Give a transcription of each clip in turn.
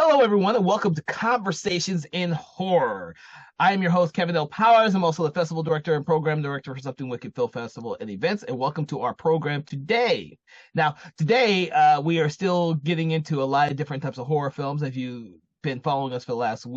Hello, everyone, and welcome to Conversations in Horror. I am your host, Kevin L. Powers. I'm also the festival director and program director for Something Wicked Film Festival and Events, and welcome to our program today. Now, today, we are still getting into a lot of different types of horror films. If you've been following us for the last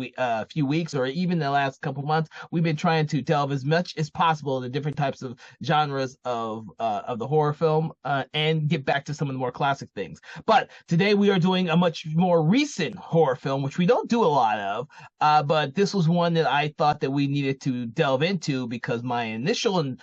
few weeks or even the last couple months, we've been trying to delve as much as possible into different types of genres of the horror film and get back to some of the more classic things. But today we are doing a much more recent horror film, which we don't do a lot of. But this was one that I thought that we needed to delve into because my initial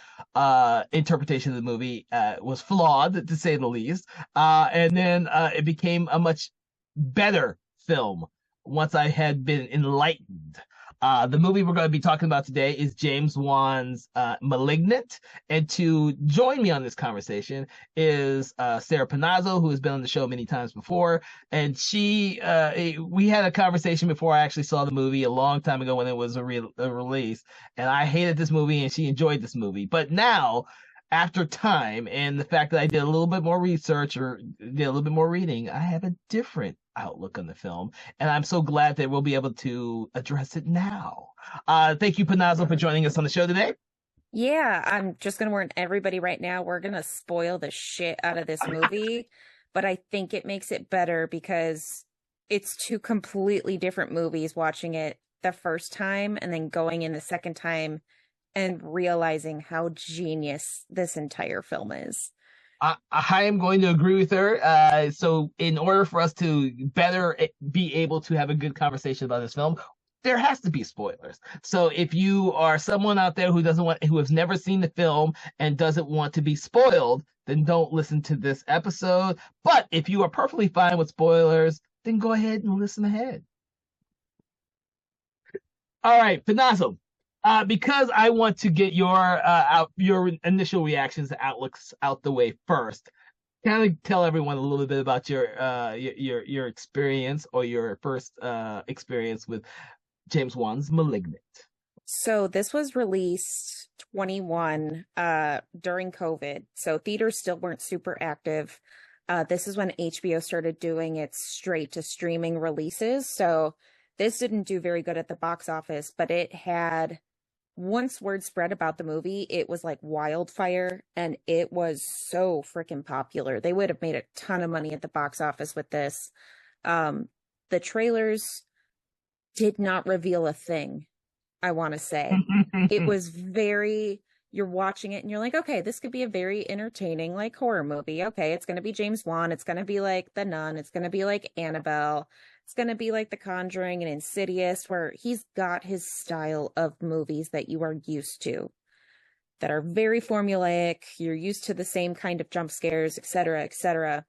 interpretation of the movie was flawed, to say the least. And then it became a much better film once I had been enlightened. The movie we're going to be talking about today is James Wan's Malignant. And to join me on this conversation is Sarah Panazzo, who has been on the show many times before. And we had a conversation before I actually saw the movie a long time ago when it was a release. And I hated this movie and she enjoyed this movie. But now, after time and the fact that I did a little bit more research or did a little bit more reading, I have a different outlook on the film, and I'm so glad that we'll be able to address it now. Thank you, Panazzo, for joining us on the show today. Yeah, I'm just going to warn everybody right now, we're going to spoil the shit out of this movie, but I think it makes it better because it's two completely different movies, watching it the first time and then going in the second time and realizing how genius this entire film is. I am going to agree with her. So in order for us to better be able to have a good conversation about this film, there has to be spoilers. So if you are someone out there who has never seen the film and doesn't want to be spoiled, then don't listen to this episode. But if you are perfectly fine with spoilers, then go ahead and listen ahead. All right, Panazzo. Because I want to get your initial reactions and outlooks out the way first, kind of tell everyone a little bit about your experience or your first experience with James Wan's Malignant. So this was released 21 during COVID, so theaters still weren't super active. This is when HBO started doing its straight to streaming releases. So this didn't do very good at the box office, but it had. Once word spread about the movie, it was like wildfire, and it was so freaking popular. They would have made a ton of money at the box office with this. The trailers did not reveal a thing, I want to say. It was you're watching it and you're like, okay, this could be a very entertaining, like, horror movie. Okay, it's going to be James Wan. It's going to be like The Nun. It's going to be like Annabelle. It's going to be like The Conjuring and Insidious, where he's got his style of movies that you are used to, that are very formulaic. You're used to the same kind of jump scares, etc., etc.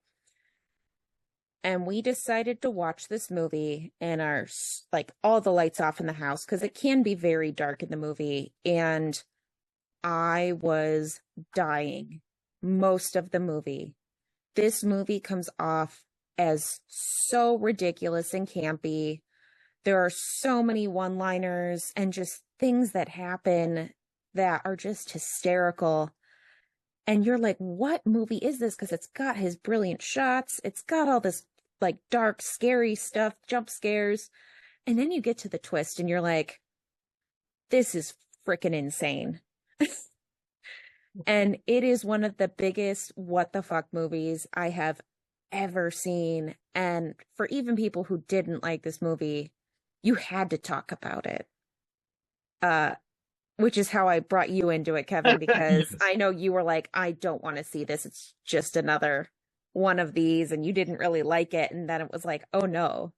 And we decided to watch this movie and are like all the lights off in the house because it can be very dark in the movie. And I was dying most of the movie. This movie comes off as so ridiculous and campy. There are so many one-liners and just things that happen that are just hysterical. And you're like, what movie is this? Because it's got his brilliant shots. It's got all this like dark, scary stuff, jump scares. And then you get to the twist and you're like, this is freaking insane. And it is one of the biggest what the fuck movies I have ever seen. And for even people who didn't like this movie, you had to talk about it. Which is how I brought you into it, Kevin, because I know you were like, I don't want to see this. It's just another one of these, and you didn't really like it. And then it was like, oh no.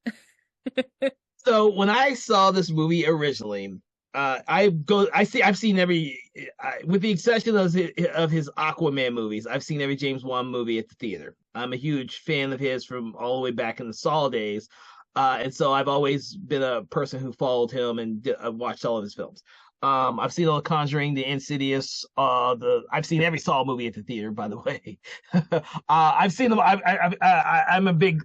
So when I saw this movie originally, I've seen every, with the exception of his Aquaman movies, I've seen every James Wan movie at the theater. I'm a huge fan of his from all the way back in the Saw days. And so I've always been a person who followed him and watched all of his films. I've seen all the Conjuring, the Insidious, I've seen every Saw movie at the theater, by the way. I've seen them. I'm a big,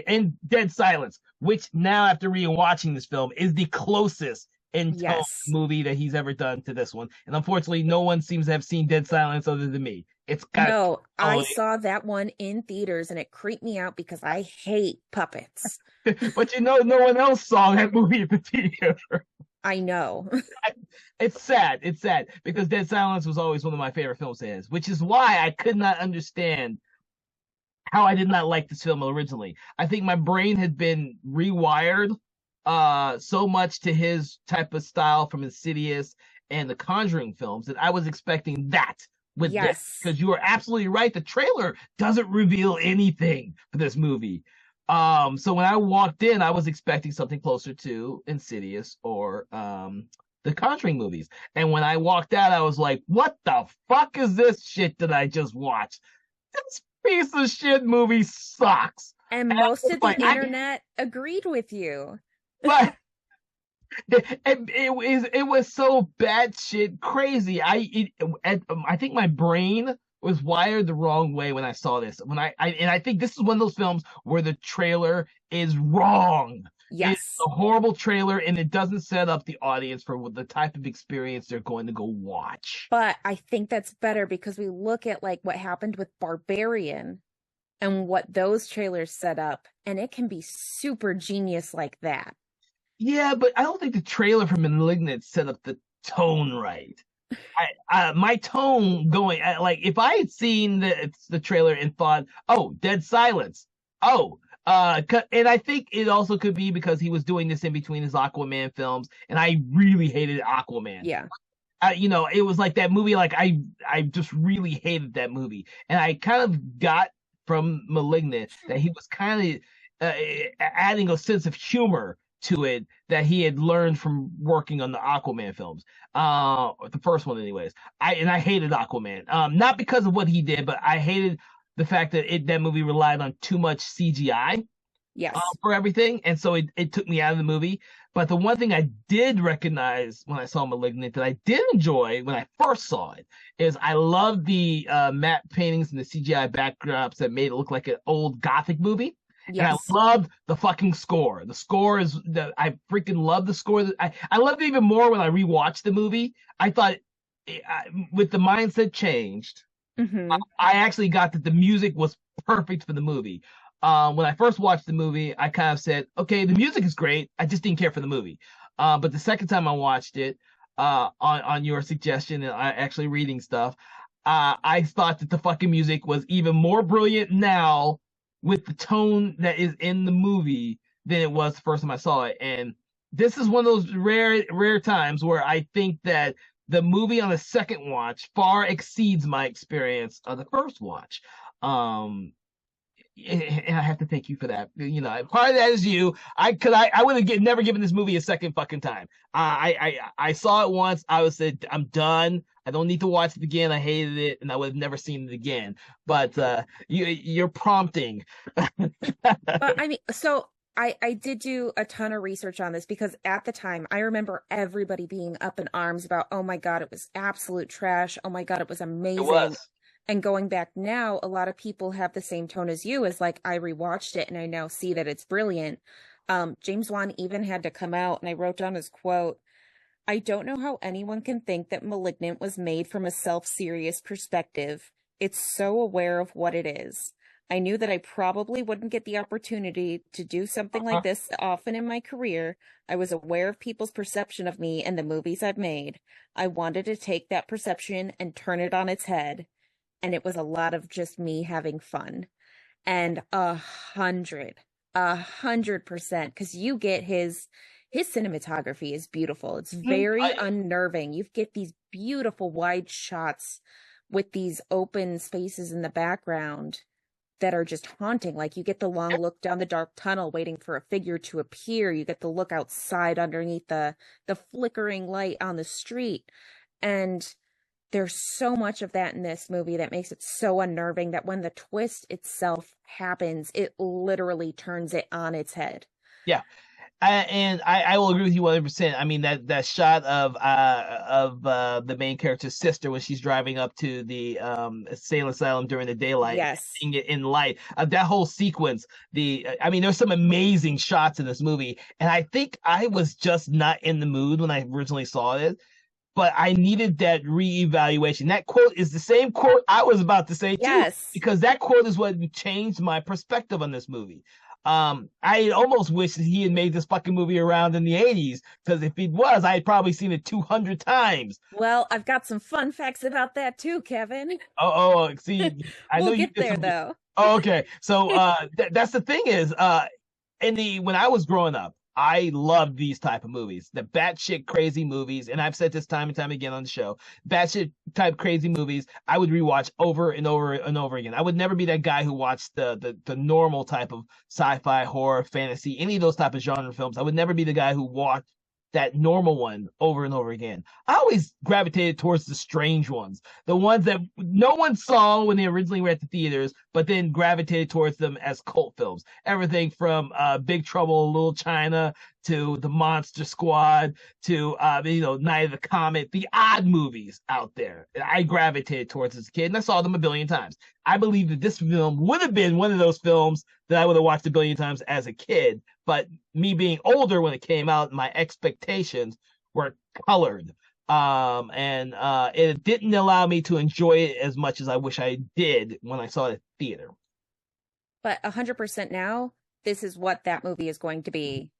and Dead Silence, which now after rewatching this film is the closest in tone Yes. movie that he's ever done to this one. And unfortunately, no one seems to have seen Dead Silence other than me. It's got No, I totally, saw that one in theaters and it creeped me out because I hate puppets. but no one else saw that movie at the theater. I know. It's sad. It's sad because Dead Silence was always one of my favorite films of his, which is why I could not understand how I did not like this film originally. I think my brain had been rewired so much to his type of style from Insidious and the Conjuring films that I was expecting that with this, Yes. because you are absolutely right. The trailer doesn't reveal anything for this movie. So when I walked in, I was expecting something closer to Insidious or the Conjuring movies. And when I walked out, I was like, what the fuck is this shit that I just watched? This piece of shit movie sucks. And And I most was of the like, internet agreed with you. but it was so bad shit crazy. I think my brain was wired the wrong way when I saw this. I think this is one of those films where the trailer is wrong. It's Yes. a horrible trailer and it doesn't set up the audience for the type of experience they're going to go watch. But I think that's better because we look at like what happened with Barbarian and what those trailers set up, and it can be super genius like that. Yeah, but I don't think the trailer for Malignant set up the tone right. My tone going like if I had seen the trailer and thought, oh, Dead Silence, oh, and I think it also could be because he was doing this in between his Aquaman films, and I really hated Aquaman. Yeah. It was like that movie. Like I just really hated that movie, and I kind of got from *Malignant* that he was kind of adding a sense of humor to it that he had learned from working on the Aquaman films, the first one, anyways. I hated Aquaman, not because of what he did, but I hated the fact that that movie relied on too much CGI Yes. for everything, and so it took me out of the movie. But the one thing I did recognize when I saw *Malignant* that I did enjoy when I first saw it is I loved the matte paintings and the CGI backdrops that made it look like an old Gothic movie. And I Yes. loved the fucking score. The score is I freaking love the score. I loved it even more when I rewatched the movie. I thought with the mindset changed, Mm-hmm. I actually got that the music was perfect for the movie. When I first watched the movie, I kind of said, okay, the music is great. I just didn't care for the movie. But the second time I watched it, on your suggestion and I actually reading stuff, I thought that the fucking music was even more brilliant now with the tone that is in the movie than it was the first time I saw it. And this is one of those rare times where I think that the movie on the second watch far exceeds my experience on the first watch. Um, and I have to thank you for that. Part of that is you. I would have never given this movie a second fucking time. I saw it once. I was said I'm done. I don't need to watch it again. I hated it, and I would have never seen it again. But you're prompting. But I mean, so I did do a ton of research on this because at the time I remember everybody being up in arms about, oh my God, it was absolute trash. Oh my God, it was It amazing. was. And going back now, a lot of people have the same tone as you, as like I rewatched it and I now see that it's brilliant. James Wan even had to come out and I wrote down his quote. I don't know how anyone can think that *Malignant* was made from a self-serious perspective. It's so aware of what it is. I knew that I probably wouldn't get the opportunity to do something like Uh-huh. this often in my career. I was aware of people's perception of me and the movies I've made. I wanted to take that perception and turn it on its head. And it was a lot of just me having fun. And 100%, because you get his cinematography is beautiful. It's very unnerving. You get these beautiful wide shots with these open spaces in the background that are just haunting. Like you get the long look down the dark tunnel waiting for a figure to appear. You get the look outside underneath the flickering light on the street. And there's so much of that in this movie that makes it so unnerving that when the twist itself happens, it literally turns it on its head. Yeah. I will agree with you 100%. I mean that shot of the main character's sister when she's driving up to the insane asylum during the daylight, Yes. seeing it in light. That whole sequence. I mean, there's some amazing shots in this movie, and I think I was just not in the mood when I originally saw it. But I needed that reevaluation. That quote is the same quote I was about to say too, Yes. because that quote is what changed my perspective on this movie. I almost wish that he had made this fucking movie around in the 80s, because if he was, I had probably seen it 200 times. Well, I've got some fun facts about that too, Kevin. See, I know We'll you get did there some. though. Oh, okay. So that's the thing is, in the when I was growing up, I loved these type of movies, the batshit crazy movies, and I've said this time and time again on the show. Batshit type crazy movies, I would rewatch over and over and over again. I would never be that guy who watched the normal type of sci-fi, horror, fantasy, any of those type of genre films. I would never be the guy who watched that normal one over and over again. I always gravitated towards the strange ones, the ones that no one saw when they originally were at the theaters, but then gravitated towards them as cult films. Everything from Big Trouble in Little China to The Monster Squad to Night of the Comet, the odd movies out there. I gravitated towards as a kid, and I saw them a billion times. I believe that this film would have been one of those films that I would have watched a billion times as a kid, but me being older when it came out, my expectations were colored. And it didn't allow me to enjoy it as much as I wish I did when I saw it at theater. But 100% now, this is what that movie is going to be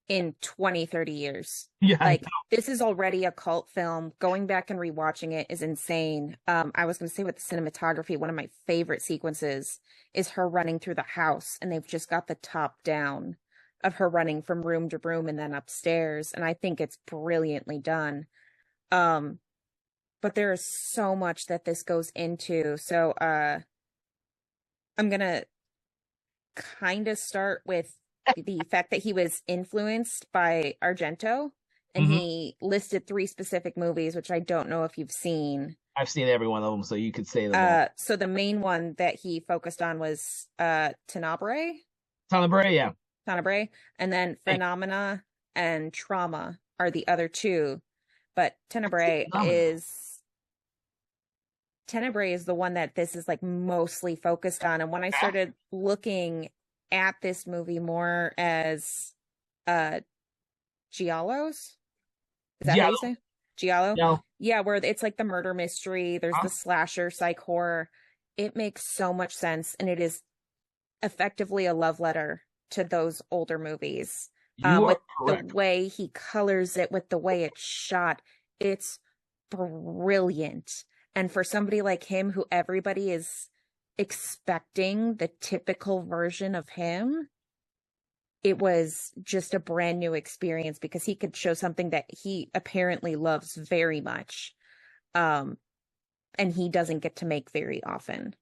in 20, 30 years. Yeah, Like, this is already a cult film. Going back and rewatching it is insane. I was going to say with the cinematography, one of my favorite sequences is her running through the house, and they've just got the top down of her running from room to room and then upstairs. And I think it's brilliantly done. But there is so much that this goes into. So, I'm going to kind of start with the fact that he was influenced by Argento, and mm-hmm. he listed 3 specific movies, which I don't know if you've seen. I've seen every one of them, so you could say them all. So the main one that he focused on was Tenebrae. Tenebrae, yeah. Tenebrae, and then Phenomena and Trauma are the other 2. But Tenebrae is the one that this is like mostly focused on. And when I started looking at this movie more as giallos, is that how you say giallo? No. Yeah, where it's like the murder mystery, there's the slasher psych horror. It makes so much sense, and it is effectively a love letter to those older movies. With the way he colors it, with the way it's shot, it's brilliant. And for somebody like him, who everybody is expecting the typical version of him, it was just a brand new experience because he could show something that he apparently loves very much. And he doesn't get to make very often.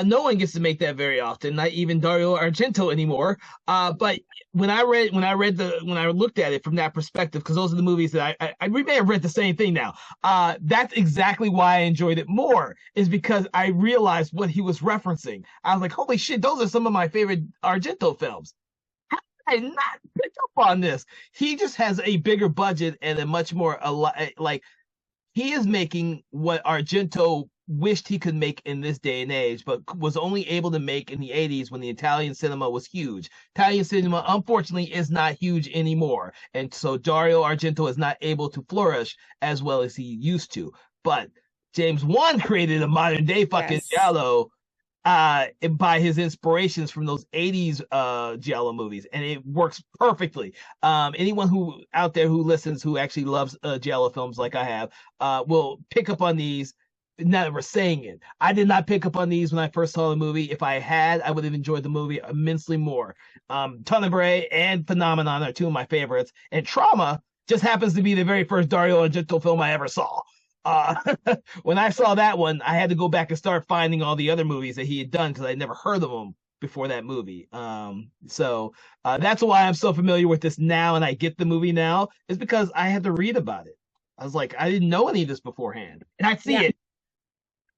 No one gets to make that very often, not even Dario Argento anymore. But when I looked at it from that perspective, because those are the movies that I may have read the same thing now. That's exactly why I enjoyed it more, is because I realized what he was referencing. I was like, holy shit, those are some of my favorite Argento films. How did I not pick up on this? He just has a bigger budget and a much more like he is making what Argento wished he could make in this day and age, but was only able to make in the 80s when the Italian cinema was huge. Italian cinema, unfortunately, is not huge anymore. And so Dario Argento is not able to flourish as well as he used to. But James Wan created a modern day fucking giallo by his inspirations from those 80s giallo movies, and it works perfectly. Anyone who out there who listens who actually loves giallo films like I have will pick up on these. Never saying it. I did not pick up on these when I first saw the movie. If I had, I would have enjoyed the movie immensely more. Tenebrae and Phenomenon are 2 of my favorites, and Trauma just happens to be the very first Dario Argento film I ever saw. When I saw that one, I had to go back and start finding all the other movies that he had done because I'd never heard of them before that movie. So that's why I'm so familiar with this now, and I get the movie now, is because I had to read about it. I was like, I didn't know any of this beforehand, and I see it.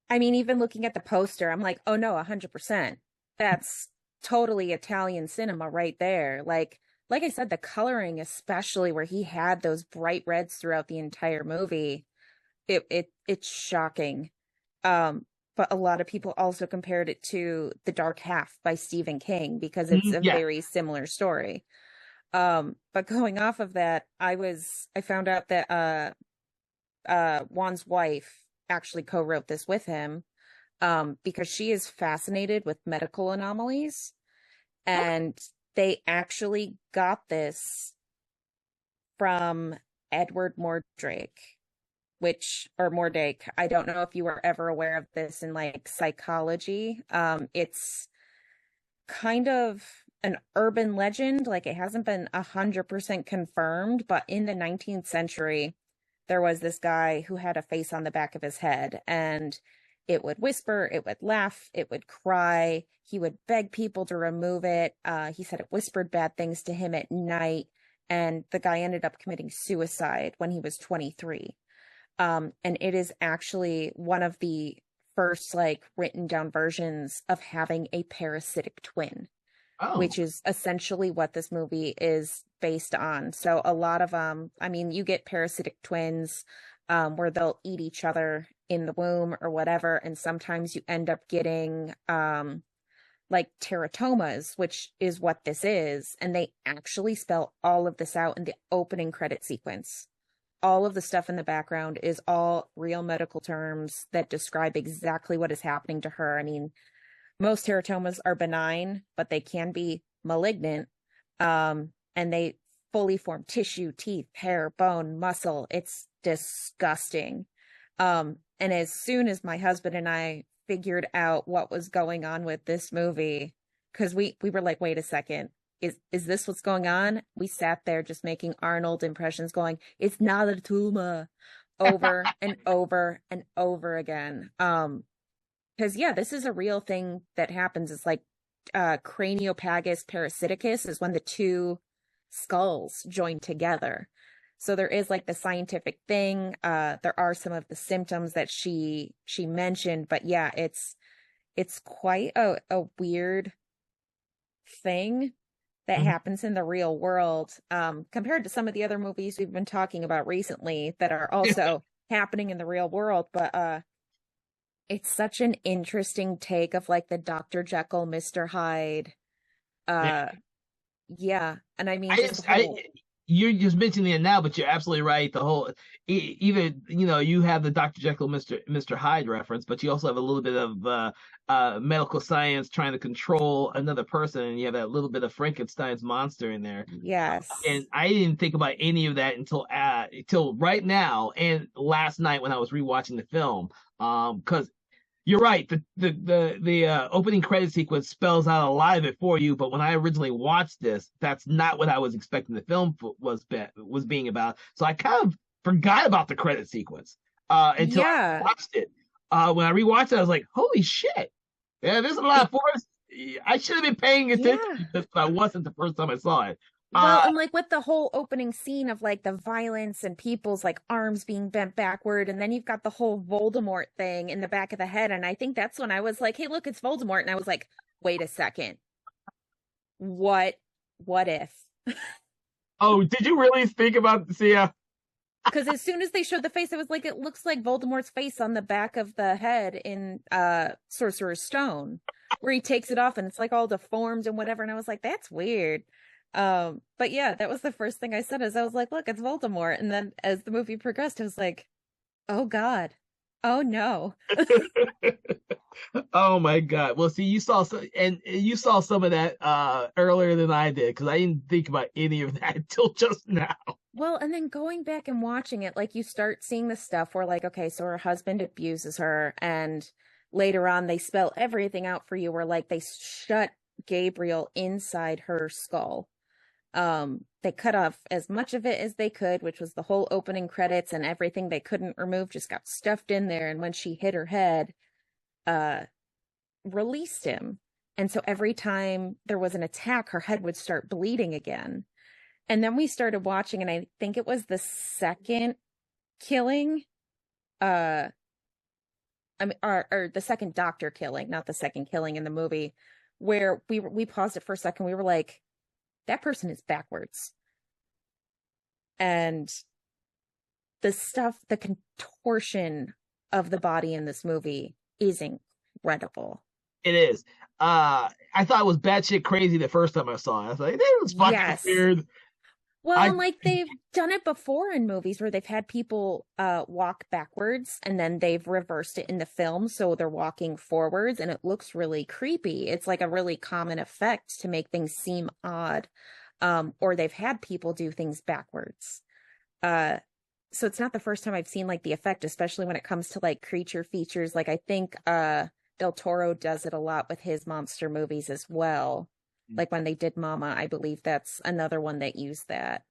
I mean, even looking at the poster, I'm like, oh no, 100%. That's totally Italian cinema right there. Like, like I said, the coloring, especially where he had those bright reds throughout the entire movie, it's shocking. But a lot of people also compared it to The Dark Half by Stephen King because it's a Yeah. very similar story. But going off of that, I found out that Juan's wife actually co-wrote this with him, because she is fascinated with medical anomalies, and they actually got this from Edward Mordrake, or Mordrake. I don't know if you were ever aware of this in like psychology. It's kind of an urban legend, like it hasn't been 100% confirmed, but in the 19th century, there was this guy who had a face on the back of his head, and it would whisper, it would laugh, it would cry. He would beg people to remove it. He said it whispered bad things to him at night, and the guy ended up committing suicide when he was 23. And it is actually one of the first like written down versions of having a parasitic twin, Oh. which is essentially what this movie is based on. So a lot of I mean, you get parasitic twins where they'll eat each other in the womb or whatever, and sometimes you end up getting like teratomas, which is what this is, and they actually spell all of this out in the opening credit sequence. All of the stuff in the background is all real medical terms that describe exactly what is happening to her. I mean, most teratomas are benign, but they can be malignant. And they fully form tissue, teeth, hair, bone, muscle. It's disgusting. And as soon as my husband and I figured out what was going on with this movie, because we were like, wait a second, is this what's going on? We sat there just making Arnold impressions, going, "It's not a tumor," over and over and over again. Because yeah, this is a real thing that happens. It's like craniopagus parasiticus is when the two skulls join together. So there is like the scientific thing. There are some of the symptoms that she mentioned, but yeah, it's quite a weird thing that Mhm. happens in the real world, compared to some of the other movies we've been talking about recently that are also happening in the real world. But it's such an interesting take of like the Dr. Jekyll, Mr. Hyde. Yeah. Uh, yeah, and I mean I just the just, I, whole, you're just mentioning it now, but you're absolutely right. The whole, even you have the Dr. Jekyll, Mr. Hyde reference, but you also have a little bit of medical science trying to control another person, and you have that little bit of Frankenstein's monster in there. And yes, I didn't think about any of that until right now and last night when I was rewatching the film. Because you're right. The opening credit sequence spells out a lot of it for you, but when I originally watched this, that's not what I was expecting the film was being about. So I kind of forgot about the credit sequence until I yeah, watched it. When I rewatched it, I was like, "Holy shit! Yeah, there's a lot it, of force. I should have been paying attention yeah. to this, but I wasn't the first time I saw it." Well, Uh, and like with the whole opening scene of like the violence and people's like arms being bent backward, and then you've got the whole Voldemort thing in the back of the head, and I think that's when I was like, "Hey, look, it's Voldemort," and I was like, "Wait a second, what? What if?" oh, did you really think about see? Because as soon as they showed the face, it was like it looks like Voldemort's face on the back of the head in Sorcerer's Stone, where he takes it off and it's like all deformed and whatever. And I was like, that's weird. But yeah, that was the first thing I said is I was like, look, it's Voldemort. And then as the movie progressed, I was like, oh God. Oh no. Oh my God. Well, see, you saw some of that earlier than I did because I didn't think about any of that until just now. Well, and then going back and watching it, like you start seeing the stuff where, like, okay, so her husband abuses her, and later on they spell everything out for you, where like they shut Gabriel inside her skull. They cut off as much of it as they could, which was the whole opening credits, and everything they couldn't remove just got stuffed in there. And when she hit her head, uh, released him. And so every time there was an attack, her head would start bleeding again. And then we started watching, and I think it was the second killing, uh, I mean, or the second doctor killing, not the second killing in the movie, where we paused it for a second. We were like, that person is backwards. And the contortion of the body in this movie is incredible. It is. I thought it was batshit crazy the first time I saw it. I was like, this is fucking Yes. weird. Well, I and like they've done it before in movies where they've had people walk backwards and then they've reversed it in the film so they're walking forwards and it looks really creepy. It's like a really common effect to make things seem odd. Or they've had people do things backwards. Uh so it's not the first time I've seen like the effect, especially when it comes to like creature features. Like I think Del Toro does it a lot with his monster movies as well. Like when they did Mama, I believe that's another one that used that.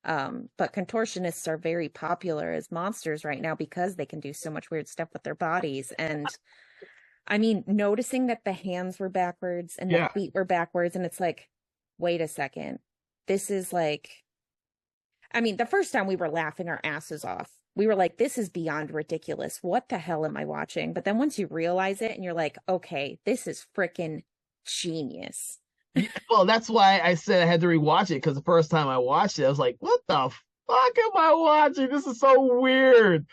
But contortionists are very popular as monsters right now because they can do so much weird stuff with their bodies. And I mean, noticing that the hands were backwards and the feet were backwards, and it's like, wait a second. This is like, I mean, the first time we were laughing our asses off. We were like, this is beyond ridiculous. What the hell am I watching? But then once you realize it and you're like, okay, this is freaking genius. Well, that's why I said I had to rewatch it, because the first time I watched it, I was like, what the fuck am I watching? This is so weird.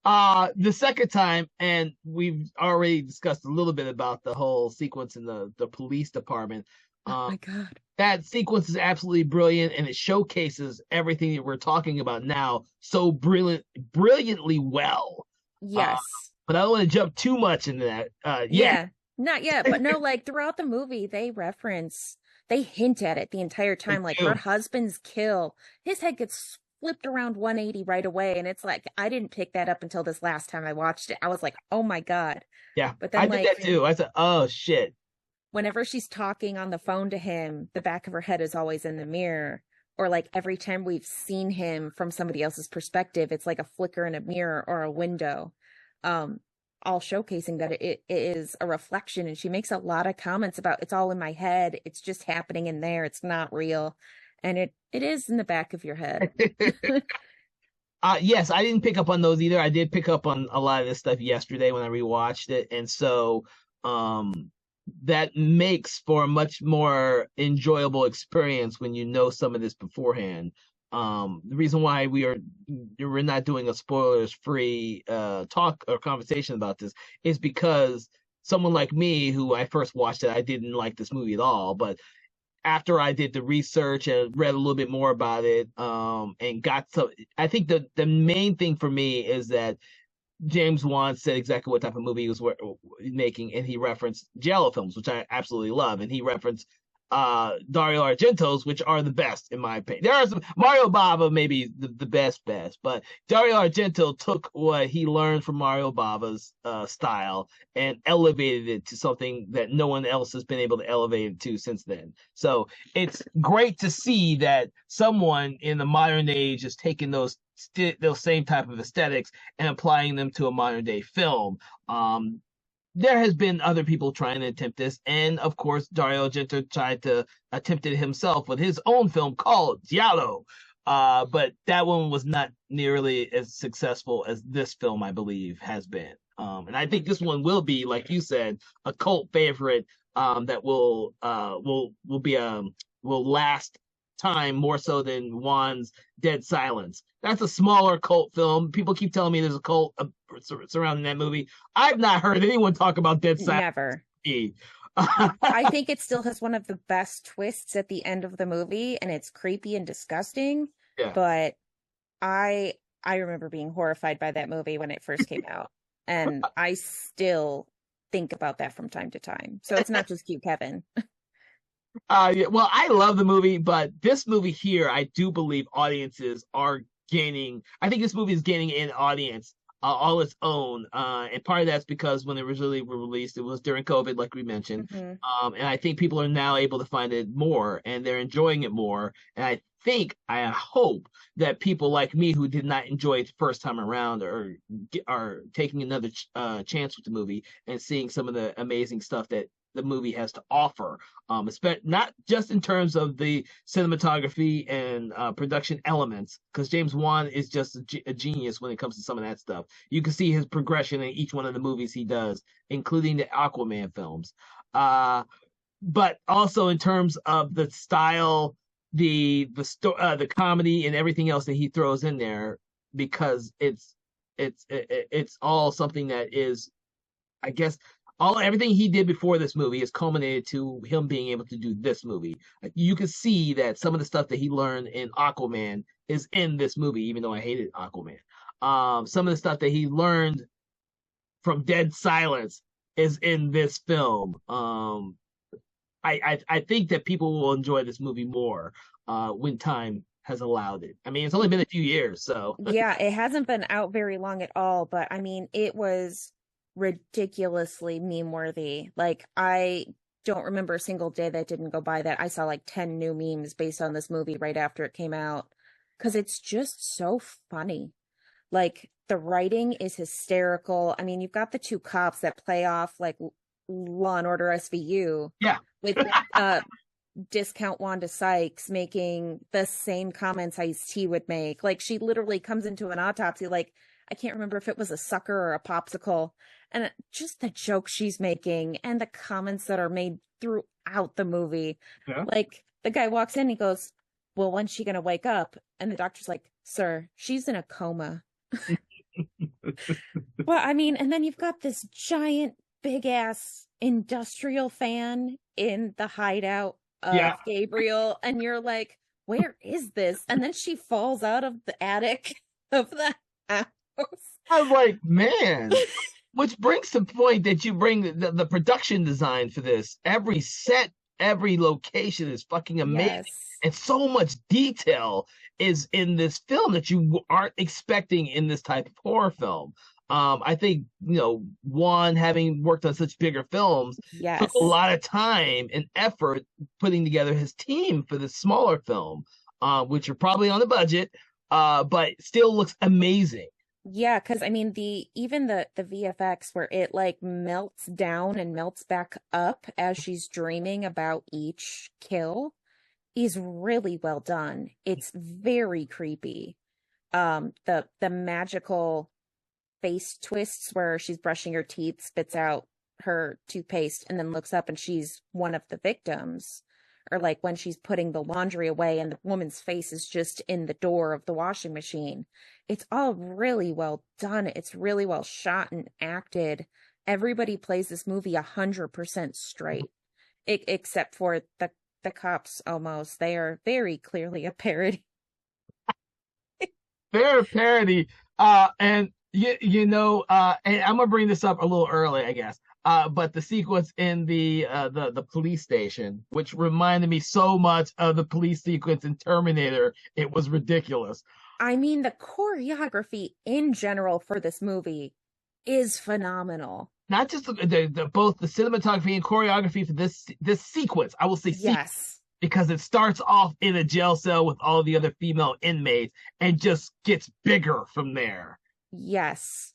The second time, and we've already discussed a little bit about the whole sequence in the police department. Oh my God. That sequence is absolutely brilliant, and it showcases everything that we're talking about now so brilliantly well. Yes. But I don't want to jump too much into that. Yeah, not yet, but no, like throughout the movie, they hint at it the entire time. Like her husband's kill, his head gets flipped around 180 right away. And it's like, I didn't pick that up until this last time I watched it. I was like, oh my God. Yeah, but then I did that too. I said, oh shit. Whenever she's talking on the phone to him, the back of her head is always in the mirror. Or like every time we've seen him from somebody else's perspective, it's like a flicker in a mirror or a window. All showcasing that it is a reflection. And she makes a lot of comments about it's all in my head. It's just happening in there. It's not real. And it is in the back of your head. Yes, I didn't pick up on those either. I did pick up on a lot of this stuff yesterday when I rewatched it. And so that makes for a much more enjoyable experience when you know some of this beforehand. The reason why we're not doing a spoilers free talk or conversation about this is because someone like me, who I first watched it, I didn't like this movie at all, but after I did the research and read a little bit more about it, and got some, I think the main thing for me is that James Wan said exactly what type of movie he was making, and he referenced giallo films, which I absolutely love, and he referenced Dario Argento's, which are the best in my opinion. There are some, Mario Bava maybe the best, but Dario Argento took what he learned from Mario Bava's style and elevated it to something that no one else has been able to elevate it to since then. So it's great to see that someone in the modern age is taking those same type of aesthetics and applying them to a modern day film. There has been other people trying to attempt this, and of course Dario Argento tried to attempt it himself with his own film called Giallo, but that one was not nearly as successful as this film, I believe, has been. And I think this one will be, like you said, a cult favorite that will be will last time more so than Wan's Dead Silence. That's a smaller cult film. People keep telling me there's a cult surrounding that movie. I've not heard anyone talk about Dead Silence. Never. I think it still has one of the best twists at the end of the movie, and it's creepy and disgusting. Yeah. But I remember being horrified by that movie when it first came out, and I still think about that from time to time. So it's not just you, Kevin. Yeah, well, I love the movie, but this movie here, I do believe audiences are gaining. I think this movie is gaining an audience all its own, and part of that's because when it originally released, it was during COVID, like we mentioned, and I think people are now able to find it more, and they're enjoying it more. And I hope that people like me who did not enjoy it the first time around are taking another chance with the movie and seeing some of the amazing stuff that the movie has to offer, not just in terms of the cinematography and production elements, because James Wan is just a genius when it comes to some of that stuff. You can see his progression in each one of the movies he does, including the Aquaman films. But also in terms of the style the comedy and everything else that he throws in there, because it's all something that is, I guess, all everything he did before this movie is culminated to him being able to do this movie. Like, you can see that some of the stuff that he learned in Aquaman is in this movie, even though I hated Aquaman. Some of the stuff that he learned from Dead Silence is in this film. I think that people will enjoy this movie more when time has allowed it. I mean, it's only been a few years, so Yeah, it hasn't been out very long at all, but I mean, it was ridiculously meme worthy. Like, I don't remember a single day that didn't go by that I saw like 10 new memes based on this movie right after it came out, because it's just so funny. Like, the writing is hysterical. I mean, you've got the two cops that play off like Law and Order SVU yeah. with discount Wanda Sykes making the same comments Ice-T would make. Like, she literally comes into an autopsy like, I can't remember if it was a sucker or a popsicle. And just the jokes she's making and the comments that are made throughout the movie. Yeah. Like, the guy walks in, he goes, well, when's she gonna wake up? And the doctor's like, sir, she's in a coma. Well, I mean, and then you've got this giant, big ass industrial fan in the hideout of Yeah. Gabriel, and you're like, where is this? And then she falls out of the attic of the house. I was like, man. Which brings the point that you bring the production design for this. Every set, every location is fucking amazing. Yes. And so much detail is in this film that you aren't expecting in this type of horror film. I think, Juan, having worked on such bigger films, Yes. took a lot of time and effort putting together his team for this smaller film, which are probably on the budget, but still looks amazing. Yeah, because I mean even the VFX where it like melts down and melts back up as she's dreaming about each kill is really well done. It's very creepy. The magical face twists where she's brushing her teeth, spits out her toothpaste, and then looks up and she's one of the victims. Or like when she's putting the laundry away and the woman's face is just in the door of the washing machine. It's all really well done. It's really well shot and acted. Everybody plays this movie 100% straight, except for the cops almost. They are very clearly a parody. They're a parody. And and I'm gonna bring this up a little early, I guess. But the sequence in the police station, which reminded me so much of the police sequence in Terminator, it was ridiculous. I mean, the choreography in general for this movie is phenomenal. Not just both the cinematography and choreography for this sequence. I will say yes. Because it starts off in a jail cell with all the other female inmates and just gets bigger from there. Yes.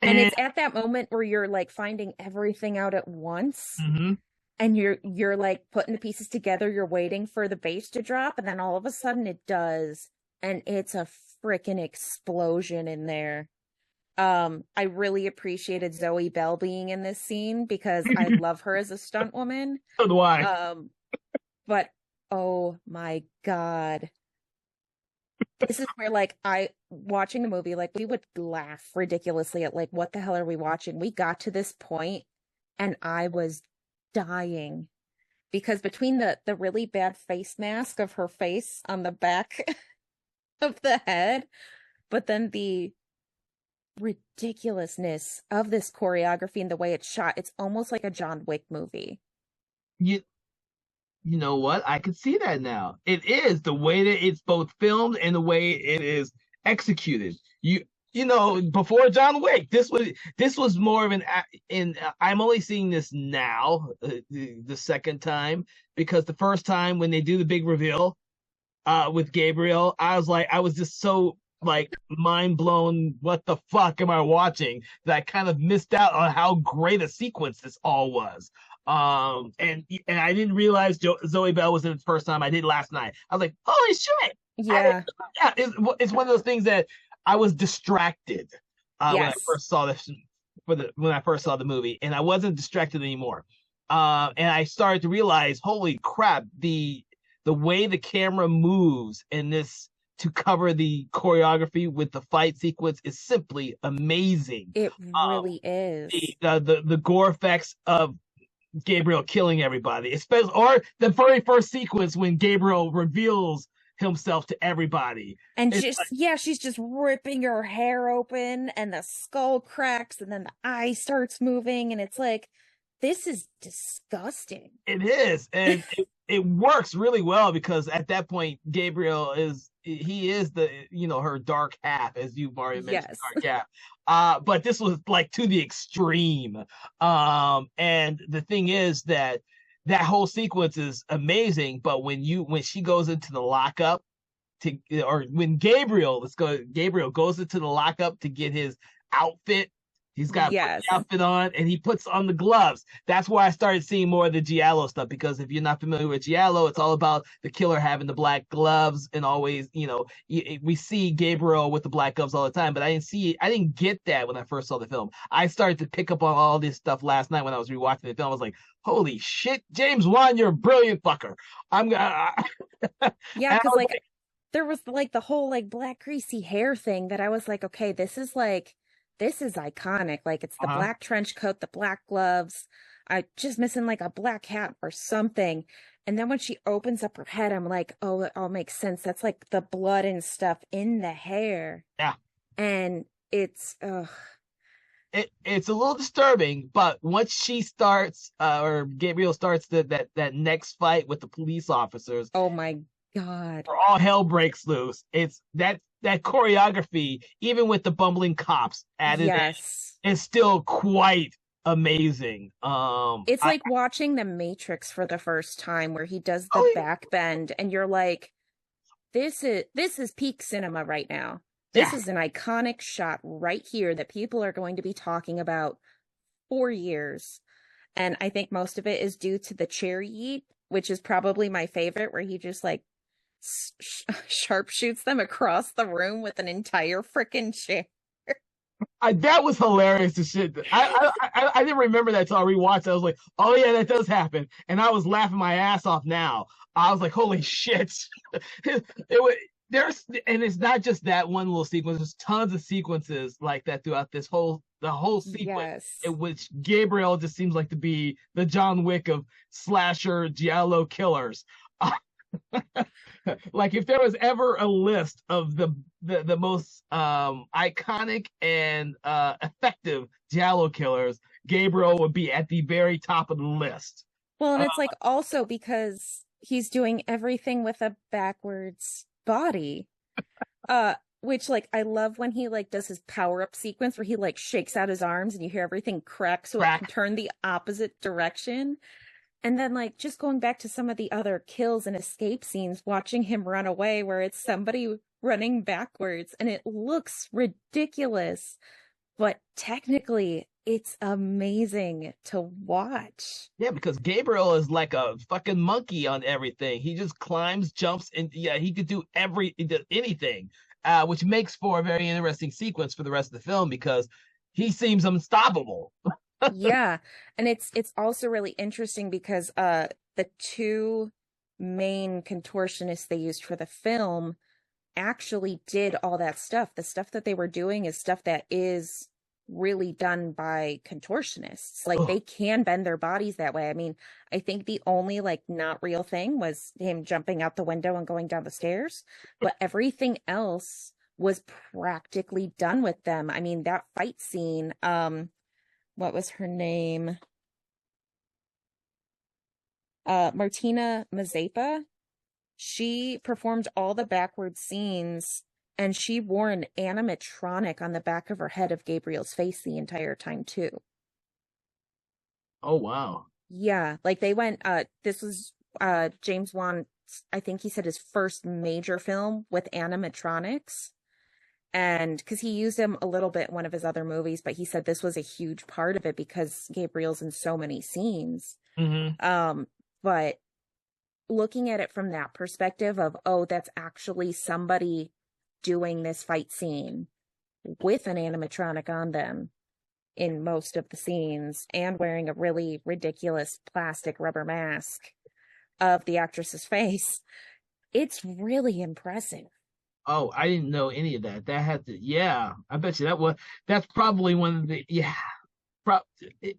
And it's at that moment where you're like finding everything out at once. Mm-hmm. And you're like putting the pieces together, you're waiting for the bass to drop, and then all of a sudden it does. And it's a freaking explosion in there. I really appreciated Zoe Bell being in this scene because I love her as a stunt woman. So do I. But oh my God. This is where like watching the movie, like we would laugh ridiculously at like, what the hell are we watching? We got to this point and I was dying because between the really bad face mask of her face on the back of the head, but then the ridiculousness of this choreography and the way it's shot, it's almost like a John Wick movie. You know what? I could see that now. It is the way that it's both filmed and the way it is executed. Before John Wick, this was more of I'm only seeing this now, the second time, because the first time when they do the big reveal with Gabriel, I was just so like mind blown. What the fuck am I watching? That I kind of missed out on how great a sequence this all was. And I didn't realize Zoe Bell was in it the first time. I did last night. I was like, holy shit! Yeah, it's one of those things that I was distracted when I first saw this when I first saw the movie, and I wasn't distracted anymore. And I started to realize, holy crap, the the way the camera moves in this to cover the choreography with the fight sequence is simply amazing. It Um, really is. the gore effects of Gabriel killing everybody, especially or the very first sequence when Gabriel reveals himself to everybody. And It's just, yeah, she's just ripping her hair open and the skull cracks and then the eye starts moving. And it's like, this is disgusting. It is, and it works really well because at that point, Gabriel is he is the her dark half, as you've already mentioned, Yes. dark half. But this was like to the extreme. And the thing is that that whole sequence is amazing, but when she goes into the lockup to or when Gabriel goes into the lockup to get his outfit. He's got to put Yes. the outfit on and he puts on the gloves. That's why I started seeing more of the Giallo stuff because if you're not familiar with Giallo, it's all about the killer having the black gloves and always, we see Gabriel with the black gloves all the time, but I didn't get that when I first saw the film. I started to pick up on all this stuff last night when I was rewatching the film. I was like, holy shit, James Wan, you're a brilliant fucker. I'm gonna. Yeah, because like there was like the whole like black greasy hair thing that I was like, okay, this is iconic. Like it's the black trench coat, the black gloves. I just missing like a black hat or something. And then when she opens up her head, I'm like, oh, it all makes sense. That's like the blood and stuff in the hair. Yeah. And it's it's a little disturbing, but once she starts or Gabriel starts that next fight with the police officers, oh my God. all hell breaks loose. It's that choreography, even with the bumbling cops added yes. in, is still quite amazing. It's like watching The Matrix for the first time where he does the back bend and you're like, this is peak cinema right now. This is an iconic shot right here that people are going to be talking about for years. And I think most of it is due to the cherry yeet, which is probably my favorite, where he just like sharpshoots them across the room with an entire freaking chair. That was hilarious to shit. I didn't remember that till I rewatched it. I was like, oh yeah, that does happen. And I was laughing my ass off now. I was like, holy shit. And it's not just that one little sequence. There's tons of sequences like that throughout the whole sequence, in which Gabriel just seems like to be the John Wick of slasher giallo killers. Like if there was ever a list of the most iconic and effective giallo killers, Gabriel would be at the very top of the list. Well, and it's like also because he's doing everything with a backwards body. Which like I love when he like does his power up sequence where he like shakes out his arms and you hear everything crack so it can turn the opposite direction. And then like just going back to some of the other kills and escape scenes, watching him run away where it's somebody running backwards and it looks ridiculous, but technically it's amazing to watch. Yeah, because Gabriel is like a fucking monkey on everything. He just climbs, jumps, and he could do anything, which makes for a very interesting sequence for the rest of the film because he seems unstoppable. Yeah, and it's also really interesting because the two main contortionists they used for the film actually did all that stuff. The stuff that they were doing is stuff that is really done by contortionists. Like they can bend their bodies that way. I mean, I think the only like not real thing was him jumping out the window and going down the stairs, but everything else was practically done with them. I mean, that fight scene, what was her name? Martina Mazeppa. She performed all the backward scenes and she wore an animatronic on the back of her head of Gabriel's face the entire time too. Oh wow. Yeah, like they went this was James Wan, I think he said his first major film with animatronics. And because he used him a little bit in one of his other movies, but he said this was a huge part of it because Gabriel's in so many scenes. But looking at it from that perspective of, oh, that's actually somebody doing this fight scene with an animatronic on them in most of the scenes and wearing a really ridiculous plastic rubber mask. of the actress's face. It's really impressive. Oh, I didn't know any of that. That had to, yeah. I bet you that's probably one of the, yeah. Pro, it,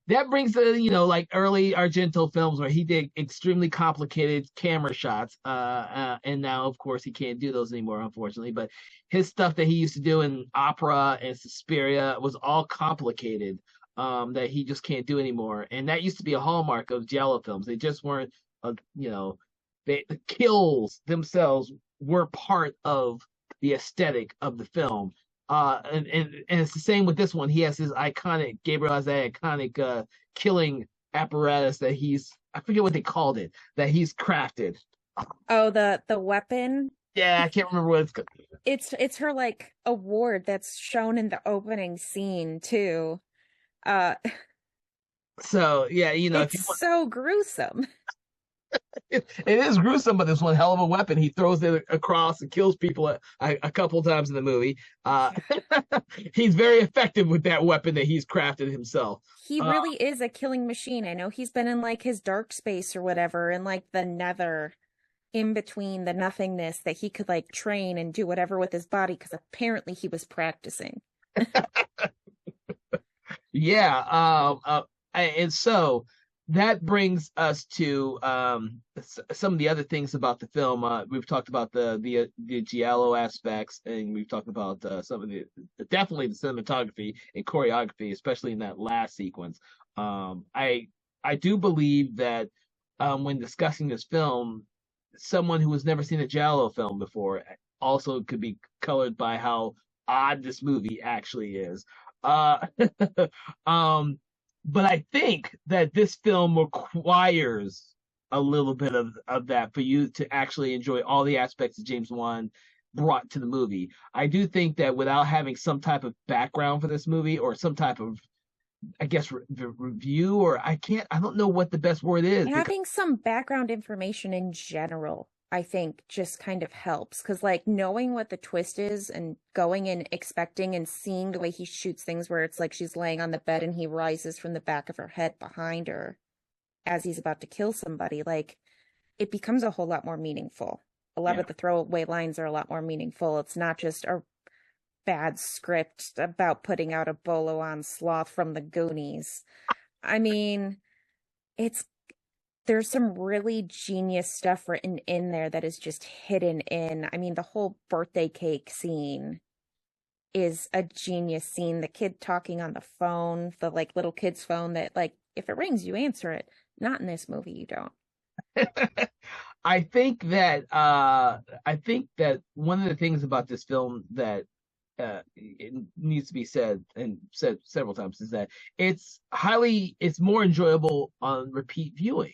that brings the, like early Argento films where he did extremely complicated camera shots. And now, of course, he can't do those anymore, unfortunately. But his stuff that he used to do in opera and Suspiria was all complicated, that he just can't do anymore. And that used to be a hallmark of Giallo films. They just weren't, the kills themselves were part of the aesthetic of the film. And it's the same with this one. He has his iconic Gabriel has that iconic killing apparatus that I forget what they called it, that he's crafted. Oh, the weapon. Yeah, I can't remember what it's called. It's her like award that's shown in the opening scene too. Uh So yeah, if you it's so gruesome. it is gruesome, but there's one hell of a weapon. He throws it across and kills people a couple times in the movie. He's very effective with that weapon that he's crafted himself. He really is a killing machine. I know he's been in like his dark space or whatever, in like the nether, in between the nothingness, that he could like train and do whatever with his body because apparently he was practicing. Yeah. And so that brings us to some of the other things about the film. We've talked about the giallo aspects, and we've talked about some of definitely the cinematography and choreography, especially in that last sequence. I do believe that when discussing this film, someone who has never seen a giallo film before also could be colored by how odd this movie actually is. Uh, but I think that this film requires a little bit of that for you to actually enjoy all the aspects that James Wan brought to the movie. I do think that without having some type of background for this movie or some type of, I guess, review, or I don't know what the best word is. Having some background information in general, I think, just kind of helps because, like, knowing what the twist is and going and expecting and seeing the way he shoots things where it's like she's laying on the bed and he rises from the back of her head behind her as he's about to kill somebody, like, it becomes a whole lot more meaningful. A lot of the throwaway lines are a lot more meaningful. It's not just a bad script about putting out a bolo on sloth from the Goonies. I mean, it's there's some really genius stuff written in there that is just hidden in. I mean, the whole birthday cake scene is a genius scene. The kid talking on the phone, the like little kid's phone that like if it rings, you answer it. Not in this movie, you don't. I think that one of the things about this film that it needs to be said and said several times is that it's more enjoyable on repeat viewing.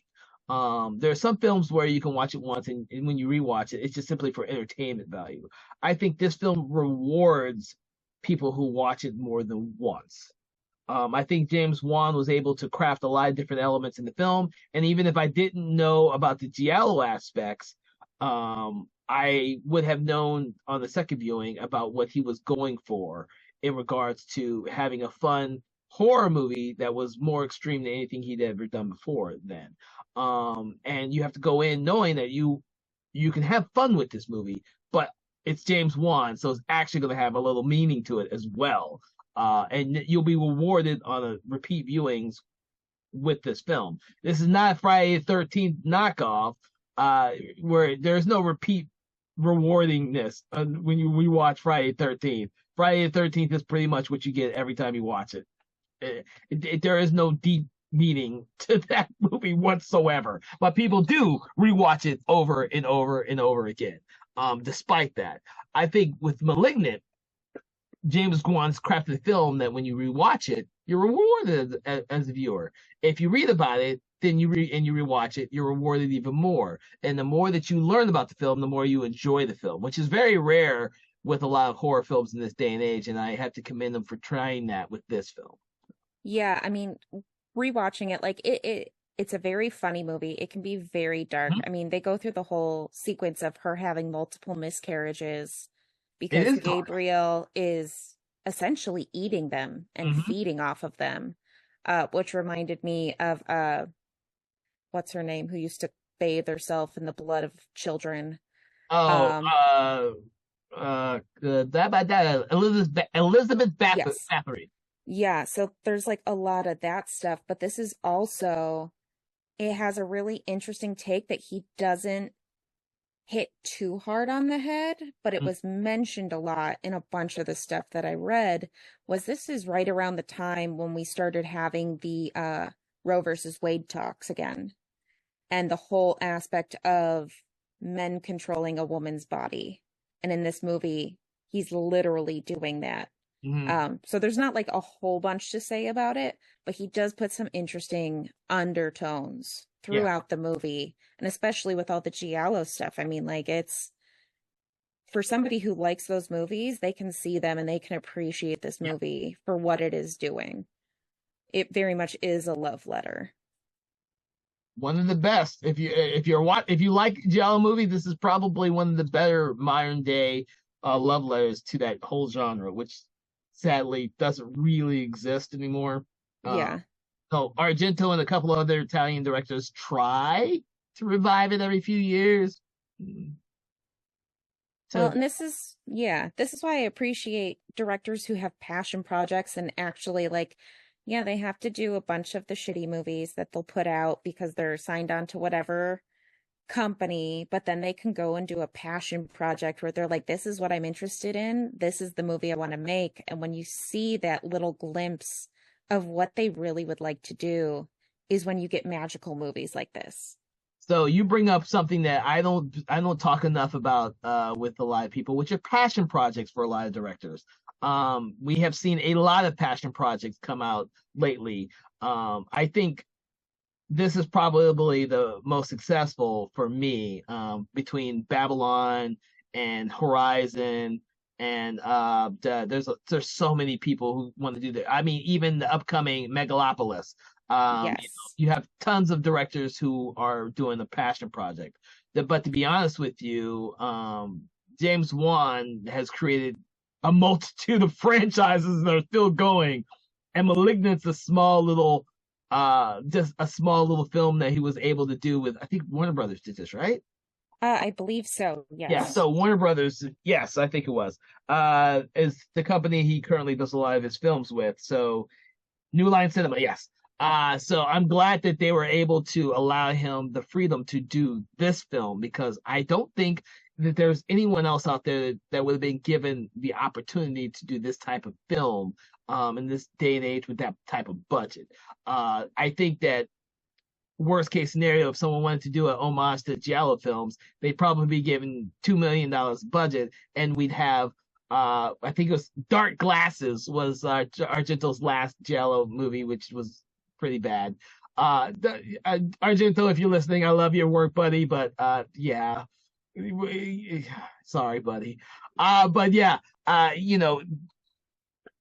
There are some films where you can watch it once and when you rewatch it, it's just simply for entertainment value. I think this film rewards people who watch it more than once. I think James Wan was able to craft a lot of different elements in the film, and even if I didn't know about the giallo aspects, I would have known on the second viewing about what he was going for in regards to having a fun horror movie that was more extreme than anything he'd ever done before then. And you have to go in knowing that you can have fun with this movie, but it's James Wan, so it's actually going to have a little meaning to it as well. And you'll be rewarded on a repeat viewings with this film. This is not Friday the 13th knockoff, where there's no repeat rewardingness when you rewatch Friday the 13th. Friday the 13th is pretty much what you get every time you watch it. There is no deep meaning to that movie whatsoever, but people do rewatch it over and over and over again. Despite that, I think with *Malignant*, James Wan's crafted a film that when you rewatch it, you're rewarded as a viewer. If you read about it, then you rewatch it, you're rewarded even more. And the more that you learn about the film, the more you enjoy the film, which is very rare with a lot of horror films in this day and age. And I have to commend them for trying that with this film. Yeah, I mean, rewatching it, like it's a very funny movie. It can be very dark. Mm-hmm. I mean, they go through the whole sequence of her having multiple miscarriages It because is dark. Gabriel is essentially eating them and Mm-hmm. feeding off of them, which reminded me of what's her name, who used to bathe herself in the blood of children. Oh, Um, that Elizabeth yes. Bathory. Yeah, so there's like a lot of that stuff, but this is also, it has a really interesting take that he doesn't hit too hard on the head, but it was mentioned a lot in a bunch of the stuff that I read. Was this is right around the time when we started having the Roe versus Wade talks again, and the whole aspect of men controlling a woman's body. And in this movie, he's literally doing that. Mm-hmm. So there's not like a whole bunch to say about it, but he does put some interesting undertones Yeah. throughout the movie, and especially with all the Giallo stuff. I mean, like it's for somebody who likes those movies, they can see them and they can appreciate this Yeah. movie for what it is doing. It very much is a love letter. One of the best. If you like giallo movie, this is probably one of the better modern day love letters to that whole genre, which sadly doesn't really exist anymore. Uh, Yeah. so Argento and a couple of other Italian directors try to revive it every few years. Well, To and this is why I appreciate directors who have passion projects and actually like, yeah, they have to do a bunch of the shitty movies that they'll put out because they're signed on to whatever company, but then they can go and do a passion project where they're like, this is what I'm interested in. This is the movie I want to make. And when you see that little glimpse of what they really would like to do is when you get magical movies like this. So you bring up something that I don't talk enough about with a lot of people, which are passion projects for a lot of directors. We have seen a lot of passion projects come out lately. I think this is probably the most successful for me, between Babylon and Horizon, and there's so many people who want to do that. I mean, even the upcoming Megalopolis. Yes. You have tons of directors who are doing a passion project. But to be honest with you, James Wan has created a multitude of franchises that are still going, and Malignant's a small little just a small little film that he was able to do with, I think Warner Brothers did this, right? I believe so. Yeah, Yes. so Warner Brothers, yes, I think it was, is the company he currently does a lot of his films with. So New Line Cinema, yes. So I'm glad that they were able to allow him the freedom to do this film, because I don't think that there's anyone else out there that would have been given the opportunity to do this type of film, in this day and age with that type of budget. I think that worst case scenario, if someone wanted to do an homage to Giallo films, they'd probably be given $2 million budget, and we'd have, I think it was Dark Glasses was Argento's last Giallo movie, which was pretty bad. Argento, if you're listening, I love your work, buddy, but yeah, sorry, buddy. But yeah, you know,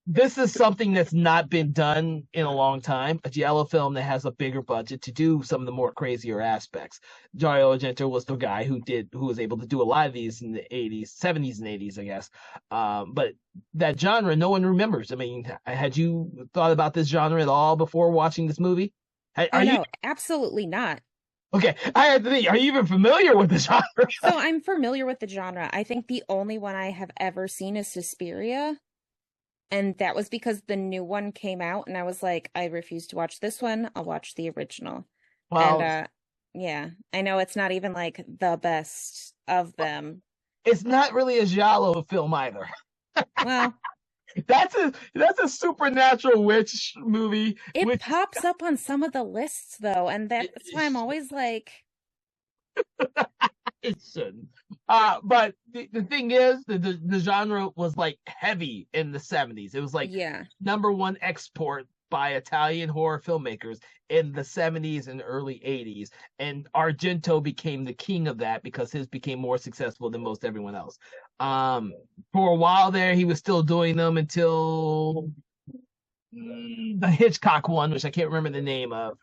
this is something that's not been done in a long time. A giallo film that has a bigger budget to do some of the more crazier aspects. Dario Argento was the guy who was able to do a lot of these in the 80s, 70s, and 80s, I guess. But that genre, no one remembers. I mean, had you thought about this genre at all before watching this movie? Oh Are you no, absolutely not. okay? I had to think. Are you even familiar with the genre? So I'm familiar with the genre. I think the only one I have ever seen is Suspiria. And that was because the new one came out and I was like, I refuse to watch this one. I'll watch the original. And Well, yeah, I know it's not even like the best of them. it's not really a giallo film either. Well, That's a supernatural witch movie, it which pops up on some of the lists though, and it, that's why I'm always like, it shouldn't. But the thing is, the genre was like heavy in the 70s. It was like yeah. number one export by Italian horror filmmakers in the 70s and early 80s. And Argento became the king of that because his became more successful than most everyone else. Um, for a while there, he was still doing them until the Hitchcock one, which I can't remember the name of.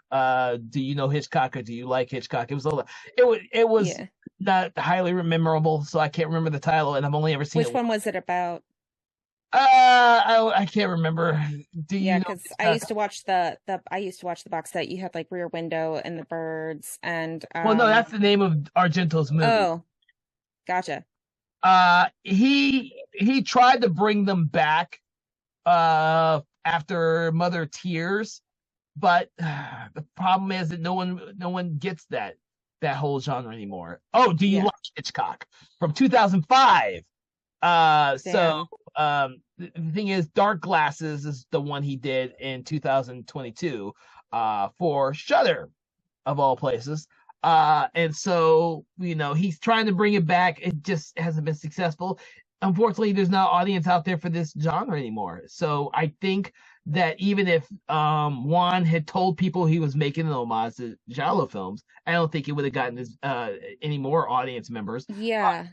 Do you know Hitchcock, or do you like Hitchcock? It was Yeah. not highly memorable, so I can't remember the title, and I've only ever seen Which it. one was it about? I can't remember. Do you Yeah, know? because I used to watch the I used to watch the box set. You had like Rear Window and the Birds and Well, no, that's the name of Argento's movie. oh, gotcha. He tried to bring them back after Mother Tears, but the problem is that no one gets that whole genre anymore. Oh, do you Yeah, like Hitchcock from 2005? So damn. the thing is, Dark Glasses is the one he did in 2022 for Shudder of all places. And so, he's trying to bring it back. It just hasn't been successful. Unfortunately, there's no audience out there for this genre anymore. So I think that even if Juan had told people he was making an homage to Giallo films, I don't think it would have gotten any more audience members. Yeah.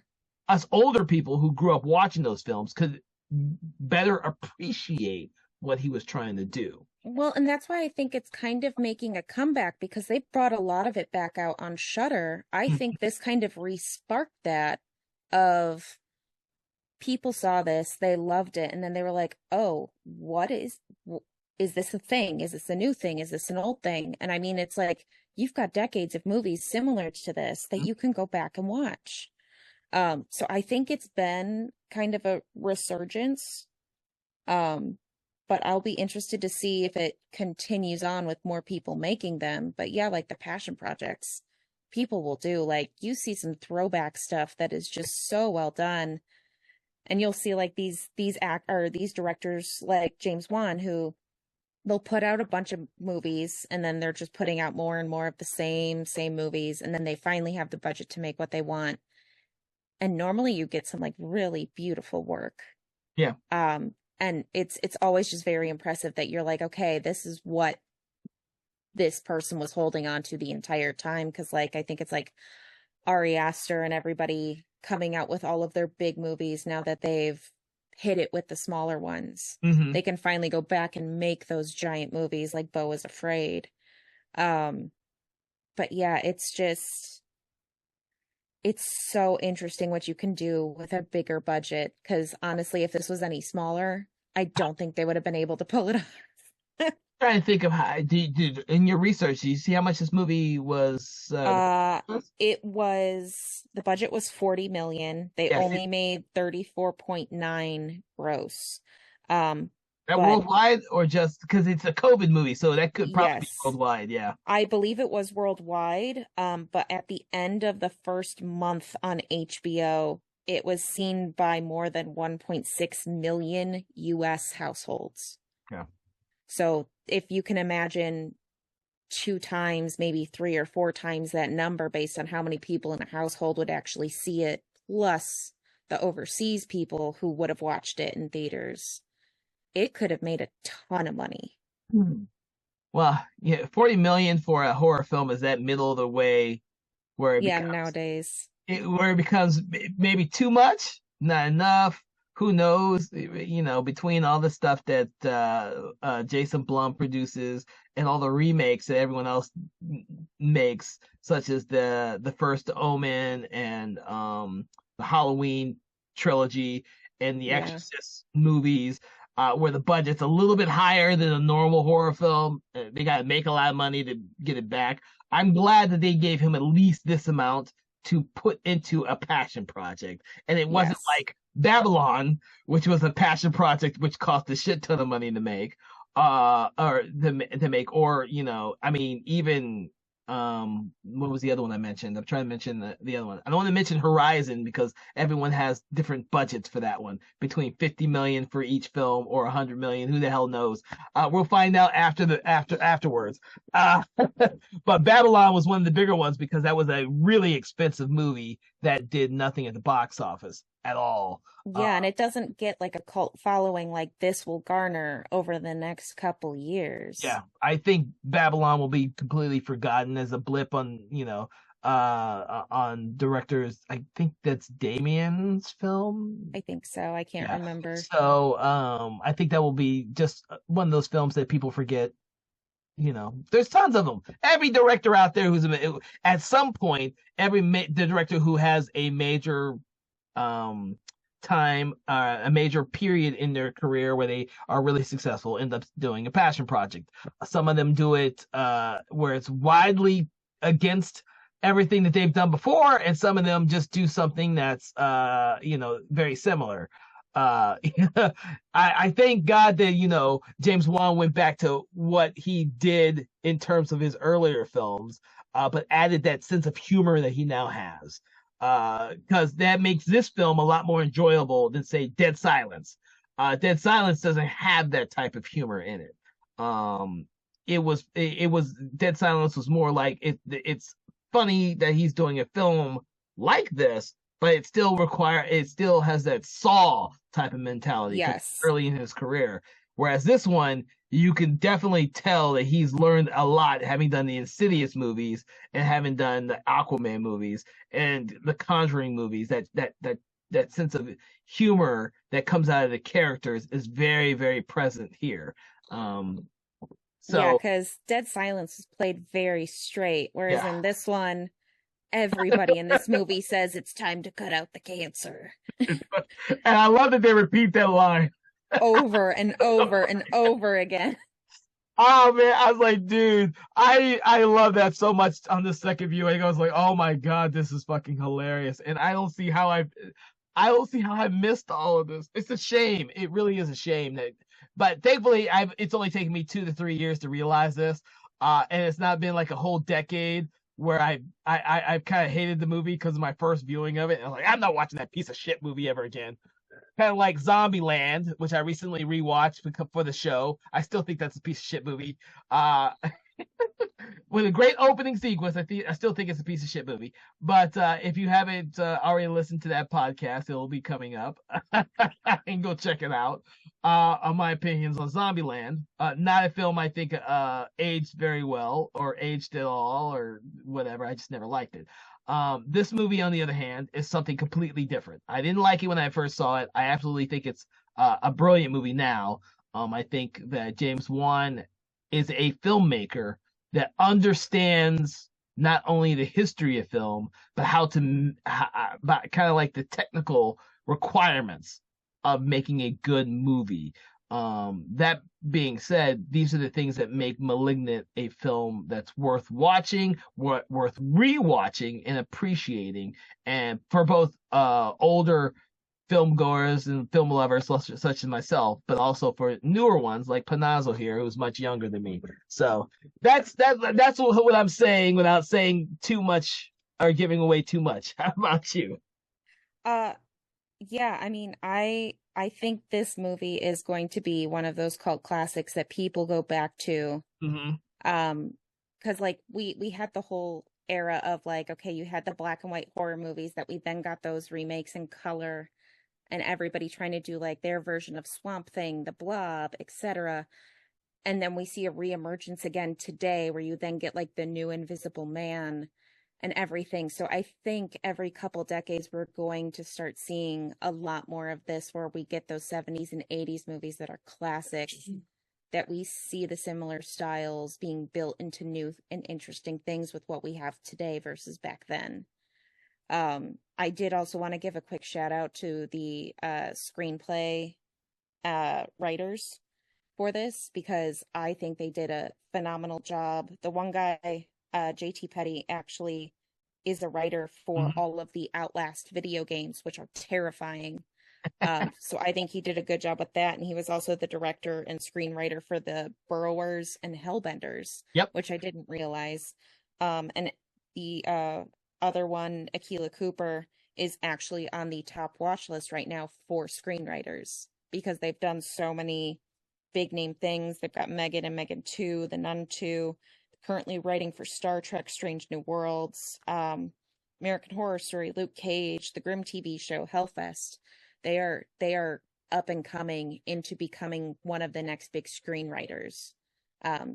Us older people who grew up watching those films could better appreciate what he was trying to do. Well, and that's why I think it's kind of making a comeback because they brought a lot of it back out on Shudder. I think this kind of re-sparked that of people saw this, they loved it, and then they were like, "Oh, is this a thing? Is this a new thing? Is this an old thing?" And I mean, it's like you've got decades of movies similar to this that you can go back and watch. So I think it's been kind of a resurgence. Um, but I'll be interested to see if it continues on with more people making them. But yeah, like the passion projects, people will do. Like you see some throwback stuff that is just so well done. And you'll see like these directors like James Wan who they'll put out a bunch of movies and then they're just putting out more and more of the same movies and then they finally have the budget to make what they want. And normally you get some like really beautiful work. Yeah. And it's always just very impressive that you're like, okay, this is what this person was holding on to the entire time. Cause like I think it's like Ari Aster and everybody coming out with all of their big movies now that they've hit it with the smaller ones. Mm-hmm. They can finally go back and make those giant movies like Beau is Afraid. Um, but yeah, it's so interesting what you can do with a bigger budget. Because honestly, if this was any smaller, I don't think they would have been able to pull it off. Trying to think of how in your research, do you see how much this movie was? Uh, the budget was 40 million. They Yes, only made 34.9 gross. Um, that but worldwide or just because it's a COVID movie, so that could probably be yes, worldwide. Yeah. I believe it was worldwide. But at the end of the first month on HBO, it was seen by more than 1.6 million US households. Yeah. So if you can imagine two times, maybe three or four times that number based on how many people in a household would actually see it, plus the overseas people who would have watched it in theaters, it could have made a ton of money. Hmm. Well, yeah, 40 million for a horror film is that middle of the way where Yeah, nowadays. it becomes maybe too much, not enough. Who knows? Between all the stuff that Jason Blum produces and all the remakes that everyone else makes, such as the first Omen and the Halloween trilogy and the Yeah. Exorcist movies, where the budget's a little bit higher than a normal horror film. They got to make a lot of money to get it back. I'm glad that they gave him at least this amount to put into a passion project. And it wasn't Yes. like Babylon, which was a passion project which cost a shit ton of money to make, or to make, or I mean, even what was the other one I mentioned? I'm trying to mention the other one. I don't want to mention Horizon because everyone has different budgets for that one, between 50 million for each film or 100 million. Who the hell knows? We'll find out afterwards. But Babylon was one of the bigger ones because that was a really expensive movie that did nothing at the box office at all. Yeah, and it doesn't get like a cult following like this will garner over the next couple years. Yeah, I think Babylon will be completely forgotten as a blip on directors. I think that's Damien's film. I think so. I can't Yeah. remember. So I think that will be just one of those films that people forget. There's tons of them. Every director out there at some point, the director who has a major um time, a major period in their career where they are really successful, end up doing a passion project. Some of them do it where it's widely against everything that they've done before, and some of them just do something that's very similar. uh I thank God that James Wan went back to what he did in terms of his earlier films, but added that sense of humor that he now has, because that makes this film a lot more enjoyable than, say, Dead Silence. Dead Silence doesn't have that type of humor in it. It was Dead Silence was more like it's funny that he's doing a film like this, but it still has that Saw type of mentality because Yes. early in his career. Whereas this one, you can definitely tell that he's learned a lot having done the Insidious movies and having done the Aquaman movies and the Conjuring movies. That sense of humor that comes out of the characters is very, very present here. Um, Yeah, so because Dead Silence is played very straight, whereas yeah. in this one, everybody in this movie says it's time to cut out the cancer And I love that they repeat that line. over and over and over again. Oh man, I was like, dude, I love that so much on the second view. I was like, oh my god, this is fucking hilarious. And I don't see how I missed all of this. It's a shame. It really is a shame that, but thankfully it's only taken me 2 to 3 years to realize this. And it's not been like a whole decade where I've kind of hated the movie because of my first viewing of it. And I was like, I'm not watching that piece of shit movie ever again. Kind of like Zombieland, which I recently rewatched for the show. I still think that's a piece of shit movie. Uh, with a great opening sequence, I still think it's a piece of shit movie. But if you haven't already listened to that podcast, it will be coming up, and go check it out. On my opinions on Zombieland, not a film I think aged very well or aged at all or whatever. I just never liked it. This movie, on the other hand, is something completely different. I didn't like it when I first saw it. I absolutely think it's a brilliant movie now. I think that James Wan is a filmmaker that understands not only the history of film, but how to, kind of like the technical requirements of making a good movie. That being said, these are the things that make Malignant a film that's worth watching, worth rewatching, and appreciating. And for both older film goers and film lovers such as myself, but also for newer ones like Panazzo here, who's much younger than me. So that's what I'm saying without saying too much or giving away too much. How about you? Uh, yeah, I mean, I think this movie is going to be one of those cult classics that people go back to. Mm-hmm. Because like we had the whole era of like, okay, you had the black and white horror movies that we then got those remakes in color and everybody trying to do like their version of Swamp Thing, The Blob, etc. And then we see a reemergence again today where you then get like the new Invisible Man and everything. So I think every couple decades we're going to start seeing a lot more of this where we get those 70s and 80s movies that are classics, that we see the similar styles being built into new and interesting things with what we have today versus back then. I did also want to give a quick shout out to the screenplay writers for this because I think they did a phenomenal job. The one guy, JT Petty, actually is a writer for Mm-hmm. all of the Outlast video games, which are terrifying. So I think he did a good job with that. And he was also the director and screenwriter for the Burrowers and Hellbenders, Yep. which I didn't realize. And the other one, Akila Cooper, is actually on the top watch list right now for screenwriters because they've done so many big name things. They've got Megan and Megan 2, The Nun 2, currently writing for Star Trek Strange New Worlds, American Horror Story, Luke Cage, the Grimm TV show, Hellfest. They are up and coming into becoming one of the next big screenwriters.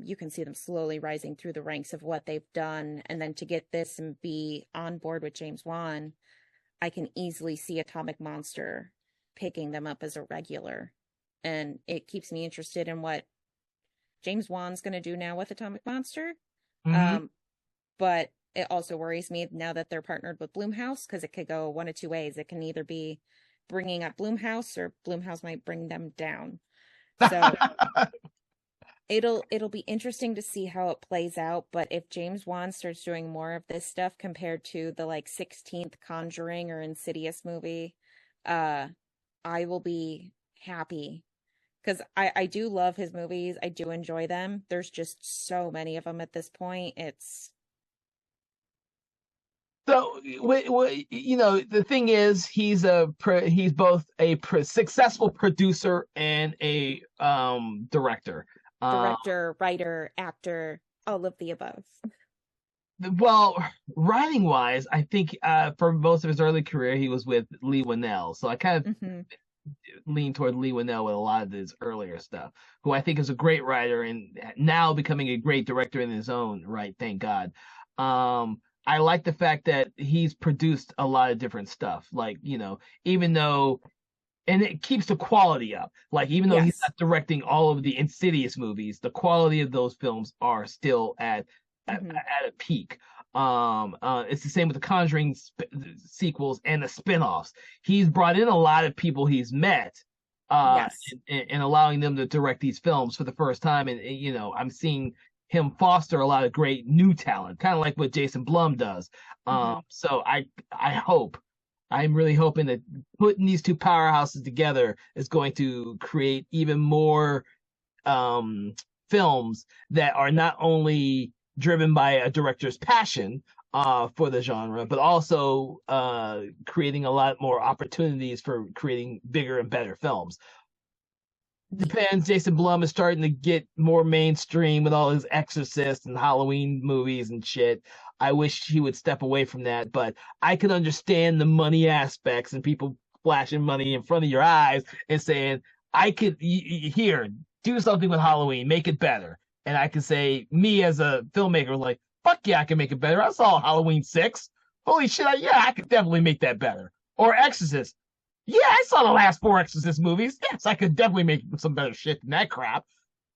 You can see them slowly rising through the ranks of what they've done. And then to get this and be on board with James Wan, I can easily see Atomic Monster picking them up as a regular. And it keeps me interested in what James Wan's going to do now with Atomic Monster. Mm-hmm. But it also worries me now that they're partnered with Blumhouse because it could go one of two ways. It can either be bringing up Blumhouse, or Blumhouse might bring them down. So it'll be interesting to see how it plays out. But if James Wan starts doing more of this stuff compared to the like 16th Conjuring or Insidious movie, I will be happy, because I do love his movies. I do enjoy them. There's just so many of them at this point. It's So, the thing is, he's both a successful producer and a director. director, writer, actor, all of the above. Well, writing wise, I think for most of his early career, he was with Lee Winnell. So I kind of Hmm. lean toward Lee Winnell with a lot of his earlier stuff, who I think is a great writer and now becoming a great director in his own right. Thank God. I like the fact that he's produced a lot of different stuff. Like, even though, and it keeps the quality up. Like, even though he's Yes. not directing all of the Insidious movies, the quality of those films are still Hmm. at a peak. It's the same with the Conjuring sequels and the spin-offs. He's brought in a lot of people he's met, Yes. and allowing them to direct these films for the first time. And I'm seeing him foster a lot of great new talent, kind of like what Jason Blum does. Hmm. So I'm really hoping that putting these two powerhouses together is going to create even more um, films that are not only driven by a director's passion for the genre, but also creating a lot more opportunities for creating bigger and better films. Depends. Jason Blum is starting to get more mainstream with all his Exorcist and Halloween movies and shit. I wish he would step away from that, but I can understand the money aspects and people flashing money in front of your eyes and saying, I could here do something with Halloween, make it better. And I can say, me as a filmmaker, like, fuck yeah, I can make it better. I saw Halloween 6. Holy shit, yeah, I could definitely make that better. Or Exorcist. Yeah, I saw the last 4 Exorcist movies. Yes, I could definitely make some better shit than that crap.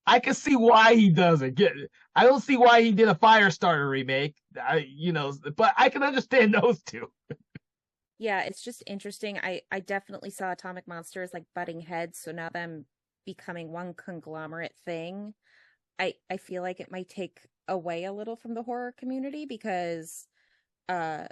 I can see why he does it. I don't see why he did a Firestarter remake. But I can understand those two. Yeah, it's just interesting. I definitely saw Atomic Monster as like butting heads, so now them becoming one conglomerate thing. I feel like it might take away a little from the horror community, because uh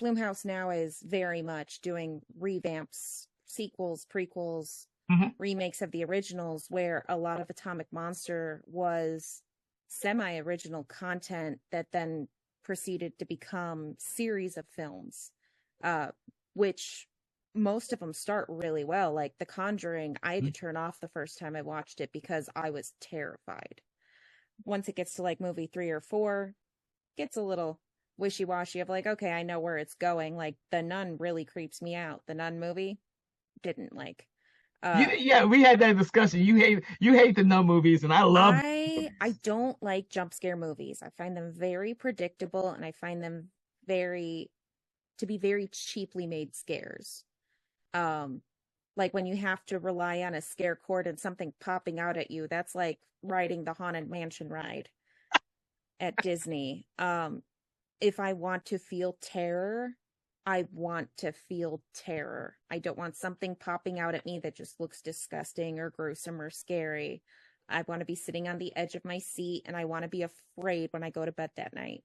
Bloomhouse now is very much doing revamps, sequels, prequels, Mm-hmm. remakes of the originals, where a lot of Atomic Monster was semi-original content that then proceeded to become series of films, uh, which most of them start really well. Like The Conjuring, I had to turn off the first time I watched it because I was terrified. Once it gets to like movie 3 or 4, gets a little wishy-washy of like, okay, I know where it's going. Like The Nun really creeps me out. The Nun movie didn't like. Uh Yeah, we had that discussion. You hate the Nun movies, and I love. I don't like jump scare movies. I find them very predictable, and I find them very to be very cheaply made scares. Um like when you have to rely on a scare cord and something popping out at you, that's like riding the Haunted Mansion ride at Disney. If I want to feel terror, I want to feel terror. I don't want something popping out at me that just looks disgusting or gruesome or scary. I want to be sitting on the edge of my seat, and I want to be afraid when I go to bed that night.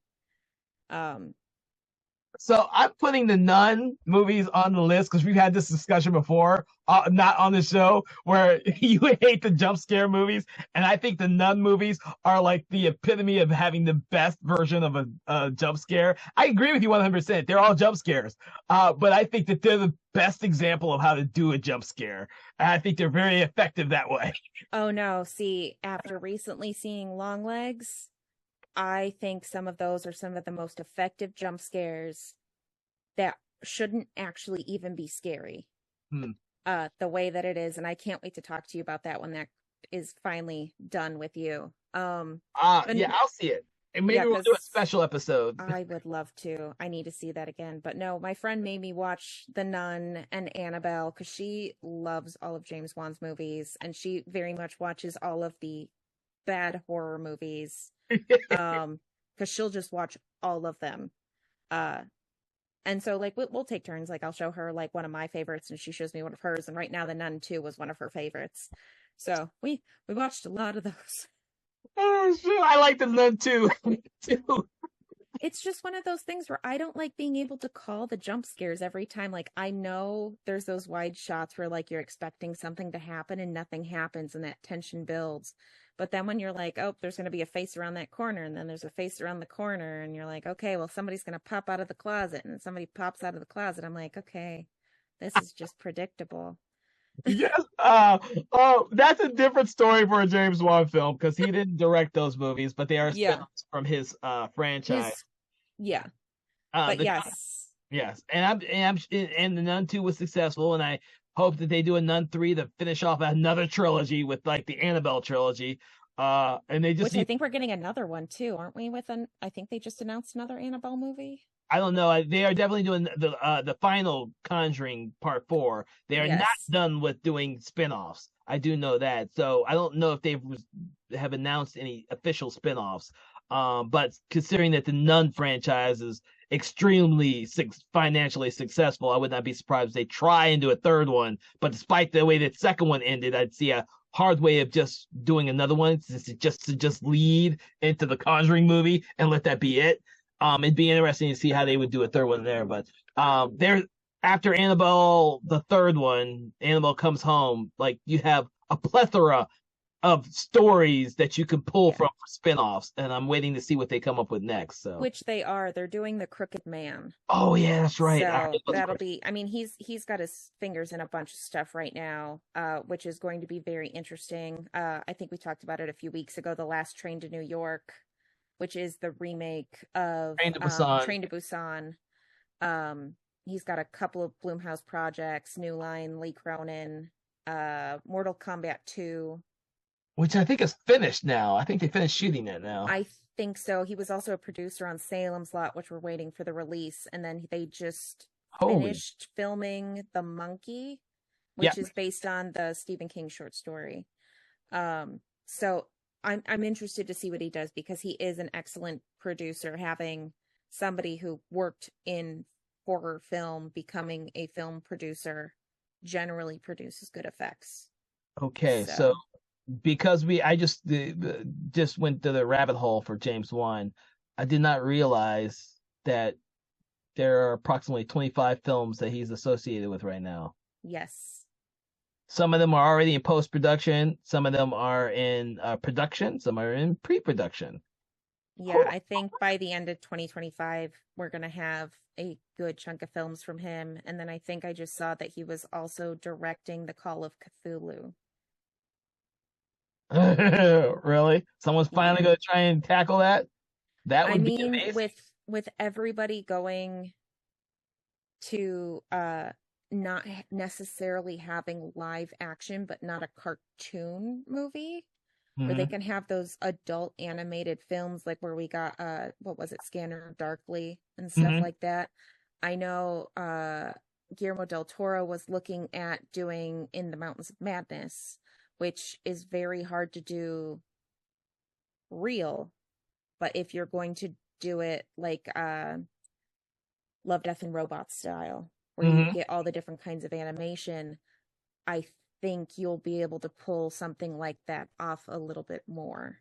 Um, So I'm putting the Nun movies on the list because we've had this discussion before, not on the show, where you hate the jump scare movies, and I think the Nun movies are like the epitome of having the best version of a jump scare. I agree with you 100%. They're all jump scares, but I think that they're the best example of how to do a jump scare. And I think they're very effective that way. oh no, see, after recently seeing Longlegs, I think some of those are some of the most effective jump scares that shouldn't actually even be scary. Hmm. The way that it is, and I can't wait to talk to you about that when that is finally done with you. Yeah, And I'll see it. And yeah, maybe we'll do a because special episode. I would love to. I need to see that again. But no, my friend made me watch The Nun and Annabelle because she loves all of James Wan's movies, and she very much watches all of the bad horror movies. Because she'll just watch all of them. Uh And so like we'll take turns. Like I'll show her like one of my favorites and she shows me one of hers. And right now The Nun 2 was one of her favorites. So we watched a lot of those. Oh, sure. I like the Nun too. too. It's just one of those things where I don't like being able to call the jump scares every time. Like I know there's those wide shots where like you're expecting something to happen and nothing happens and that tension builds. But then when you're like, oh, there's going to be a face around that corner, and then there's a face around the corner, and you're like, okay, well, somebody's going to pop out of the closet, and then somebody pops out of the closet. I'm like, okay, this is just predictable. Yes. Oh, that's a different story for a James Wan film because he didn't direct those movies, but they are Yeah. spin-offs from his franchise. His, yeah. But The yes. yes, and the Nun 2 was successful, and I hope that they do a Nun 3 to finish off another trilogy with like the Annabelle trilogy. And they just Which I think we're getting another one too, aren't we? I think they just announced another Annabelle movie. I don't know. They are definitely doing the final Conjuring Part 4. They are not Yes. done with doing spin-offs. I do know that. So I don't know if they have announced any official spin-offs. But considering that the Nun franchise is extremely financially successful, I would not be surprised if they try and do a third one. But despite the way that second one ended, I'd see a hard way of just doing another one to just lead into the Conjuring movie and let that be it. It'd be interesting to see how they would do a third one there. But there after Annabelle, the third one, Annabelle Comes Home, like you have a plethora of stories that you can pull Yeah. from for spin-offs, and I'm waiting to see what they come up with next. So Which they are. They're doing The Crooked Man. oh yeah, that's right. So that'll be, I mean, he's got his fingers in a bunch of stuff right now, which is going to be very interesting. I think we talked about it a few weeks ago, The Last Train to New York, which is the remake of Train to Busan. Train to Busan. He's got a couple of Blumhouse projects, New Line, Lee Cronin, Mortal Kombat 2. Which I think is finished now. I think they finished shooting it now. I think so. He was also a producer on Salem's Lot, which we're waiting for the release. And then they just finished filming The Monkey, which is based on the Stephen King short story. So I'm interested to see what he does because he is an excellent producer, having somebody who worked in horror film becoming a film producer generally produces good effects. Okay, so because I just went to the rabbit hole for James Wan, I did not realize that there are approximately 25 films that he's associated with right now. Yes. Some of them are already in post-production, some of them are in production, some are in pre-production. Yeah, I think by the end of 2025, we're going to have a good chunk of films from him. And then I think I just saw that he was also directing The Call of Cthulhu. Really? Someone's finally going to try and tackle that? That would be amazing. With everybody going to not necessarily having live action, but not a cartoon movie, where they can have those adult animated films, like where we got what was it, Scanner Darkly and stuff like that. I know Guillermo del Toro was looking at doing In the Mountains of Madness, which is very hard to do real, but if you're going to do it like Love, Death, and Robots style, where you get all the different kinds of animation, I think you'll be able to pull something like that off a little bit more.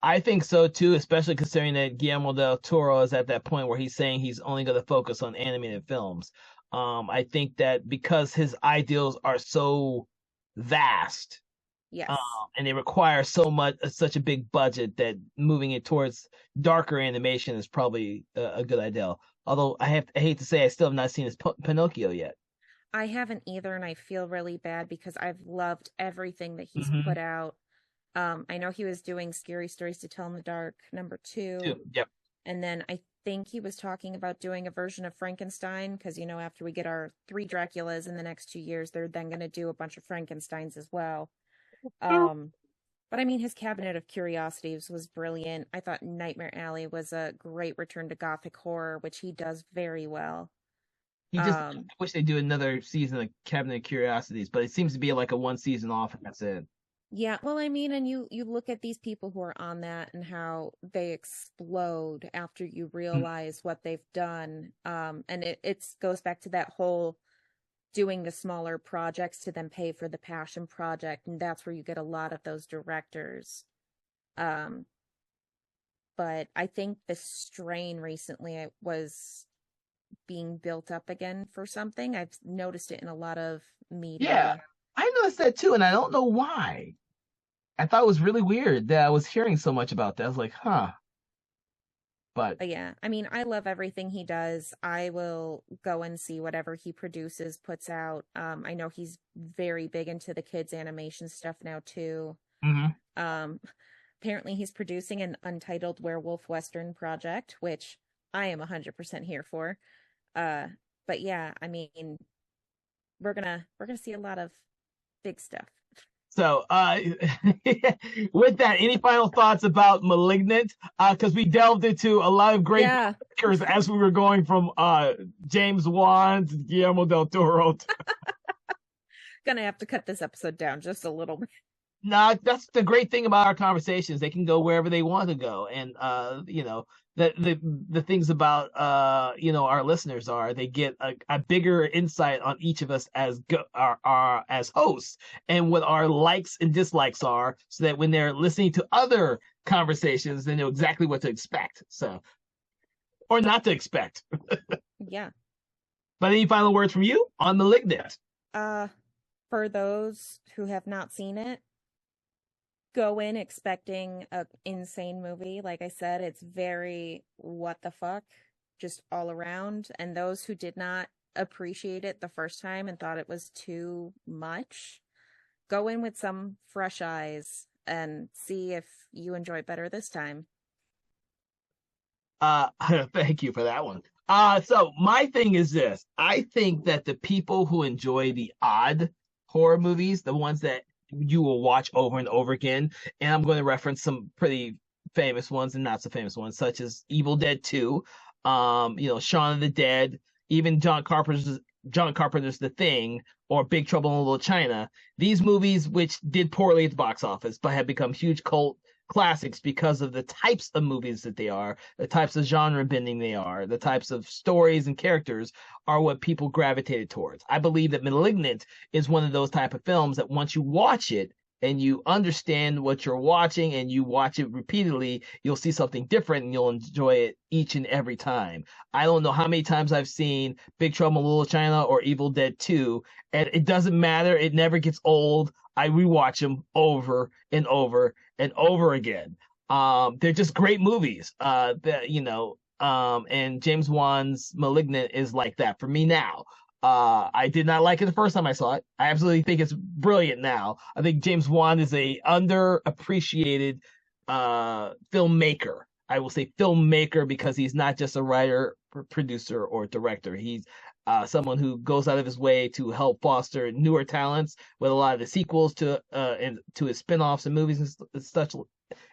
I think so too, especially considering that Guillermo del Toro is at that point where he's saying he's only going to focus on animated films. I think that because his ideals are so vast, yes, and they require such a big budget, that moving it towards darker animation is probably a good idea. Although I hate to say I still have not seen his Pinocchio yet. I haven't either, and I feel really bad because I've loved everything that he's put out. I know he was doing Scary Stories to Tell in the Dark #2. Yep. And then I think he was talking about doing a version of Frankenstein because, you know, after we get our 3 Draculas in the next 2 years, they're then going to do a bunch of Frankensteins as well. But I mean, his Cabinet of Curiosities was brilliant. I thought Nightmare Alley was a great return to gothic horror, which he does very well. I wish they do another season of Cabinet of Curiosities, but it seems to be like a one season off and that's it. Yeah, well, I mean, and you look at these people who are on that and how they explode after you realize what they've done. And it goes back to that whole doing the smaller projects to then pay for the passion project, and that's where you get a lot of those directors. Um, but I think the strain recently was being built up again for something. I've noticed it in a lot of Yeah, media. I noticed that too, and I don't know why. I thought it was really weird that I was hearing so much about that. I was like, huh. But But yeah, I mean, I love everything he does. I will go and see whatever he produces, puts out. I know he's very big into the kids animation stuff now too. mhm. Um, apparently he's producing an untitled werewolf western project, which I am 100% here for. Uh, but yeah, I mean, we're gonna see a lot of big stuff. So, with that, any final thoughts about *Malignant*? Because we delved into a lot of great Yeah, filmmakers as we were going from James Wan to Guillermo del Toro. gonna have to cut this episode down just a little bit. No, that's the great thing about our conversations. They can go wherever they want to go, and the things about our listeners are they get a bigger insight on each of us as our as hosts, and what our likes and dislikes are, so that when they're listening to other conversations, they know exactly what to expect. So, or not to expect. Yeah. But any final words from you on *Malignant*? Uh, for those who have not seen it, go in expecting a insane movie. Like I said, it's very what the fuck just all around. And those who did not appreciate it the first time and thought it was too much, go in with some fresh eyes and see if you enjoy it better this time. Thank you for that one. So my thing is this. I think that the people who enjoy the odd horror movies, the ones that you will watch over and over again, and I'm going to reference some pretty famous ones and not so famous ones, such as Evil Dead 2, Shaun of the Dead, even John Carpenter's The Thing, or Big Trouble in Little China. These movies, which did poorly at the box office, but have become huge cult classics because of the types of movies that they are, the types of genre bending they are, the types of stories and characters are what people gravitated towards. I believe that *Malignant* is one of those type of films that once you watch it and you understand what you're watching and you watch it repeatedly, you'll see something different and you'll enjoy it each and every time. I don't know how many times I've seen Big Trouble in Little China or Evil Dead 2, and it doesn't matter. It never gets old. I rewatch them over and over and over again. They're just great movies. And James Wan's *Malignant* is like that for me now. I did not like it the first time I saw it. I absolutely think it's brilliant now. I think James Wan is a underappreciated filmmaker. I will say filmmaker because he's not just a writer, producer, or director. He's someone who goes out of his way to help foster newer talents with a lot of the sequels and to his spin-offs and movies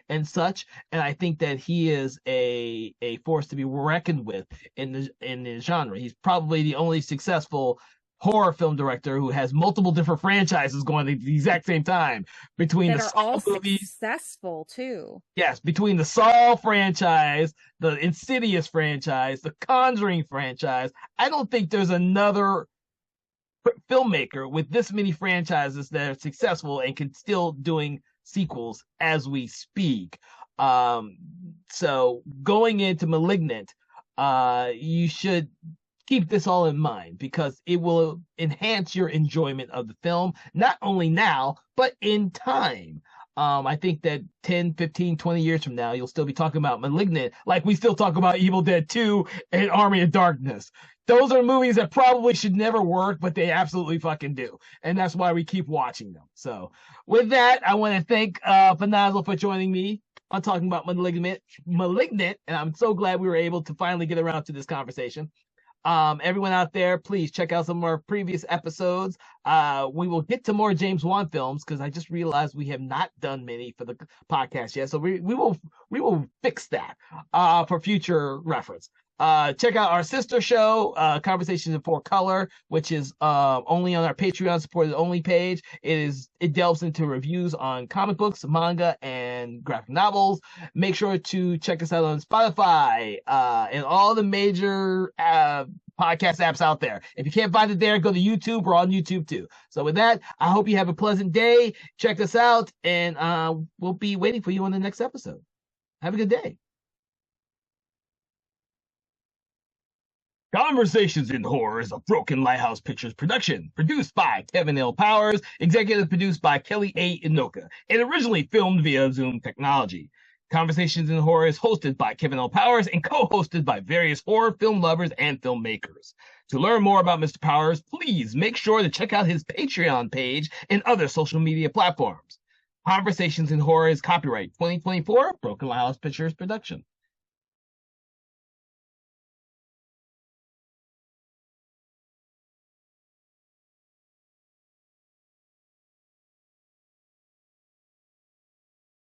and such. And I think that he is a force to be reckoned with in the genre. He's probably the only successful horror film director who has multiple different franchises going at the exact same time between That the are Saw all movies. successful too. Yes, between the Saw franchise, the Insidious franchise, the Conjuring franchise. I don't think there's another filmmaker with this many franchises that are successful and can still doing sequels as we speak. Um, so going into *Malignant*, you should keep this all in mind because it will enhance your enjoyment of the film, not only now, but in time. I think that 10, 15, 20 years from now, you'll still be talking about *Malignant* like we still talk about *Evil Dead 2* and *Army of Darkness*. Those are movies that probably should never work, but they absolutely fucking do. And that's why we keep watching them. So with that, I want to thank Fanazl for joining me on talking about *Malignant*, and I'm so glad we were able to finally get around to this conversation. Everyone out there, please check out some of our previous episodes. We will get to more James Wan films because I just realized we have not done many for the podcast yet. So we will fix that for future reference. Check out our sister show, Conversations in Four Color, which is only on our Patreon supported only page. It delves into reviews on comic books, manga, and graphic novels. Make sure to check us out on Spotify and all the major podcast apps out there. If you can't find it there, go to YouTube. We're on YouTube too. So with that, I hope you have a pleasant day. Check us out, and we'll be waiting for you on the next episode. Have a good day. Conversations in Horror is a Broken Lighthouse Pictures production, produced by Kevin L. Powers, executive produced by Kelly A. Inoka, and originally filmed via Zoom technology. Conversations in Horror is hosted by Kevin L. Powers and co-hosted by various horror film lovers and filmmakers. To learn more about Mr. Powers, please make sure to check out his Patreon page and other social media platforms. Conversations in Horror is copyright 2024 Broken Lighthouse Pictures production.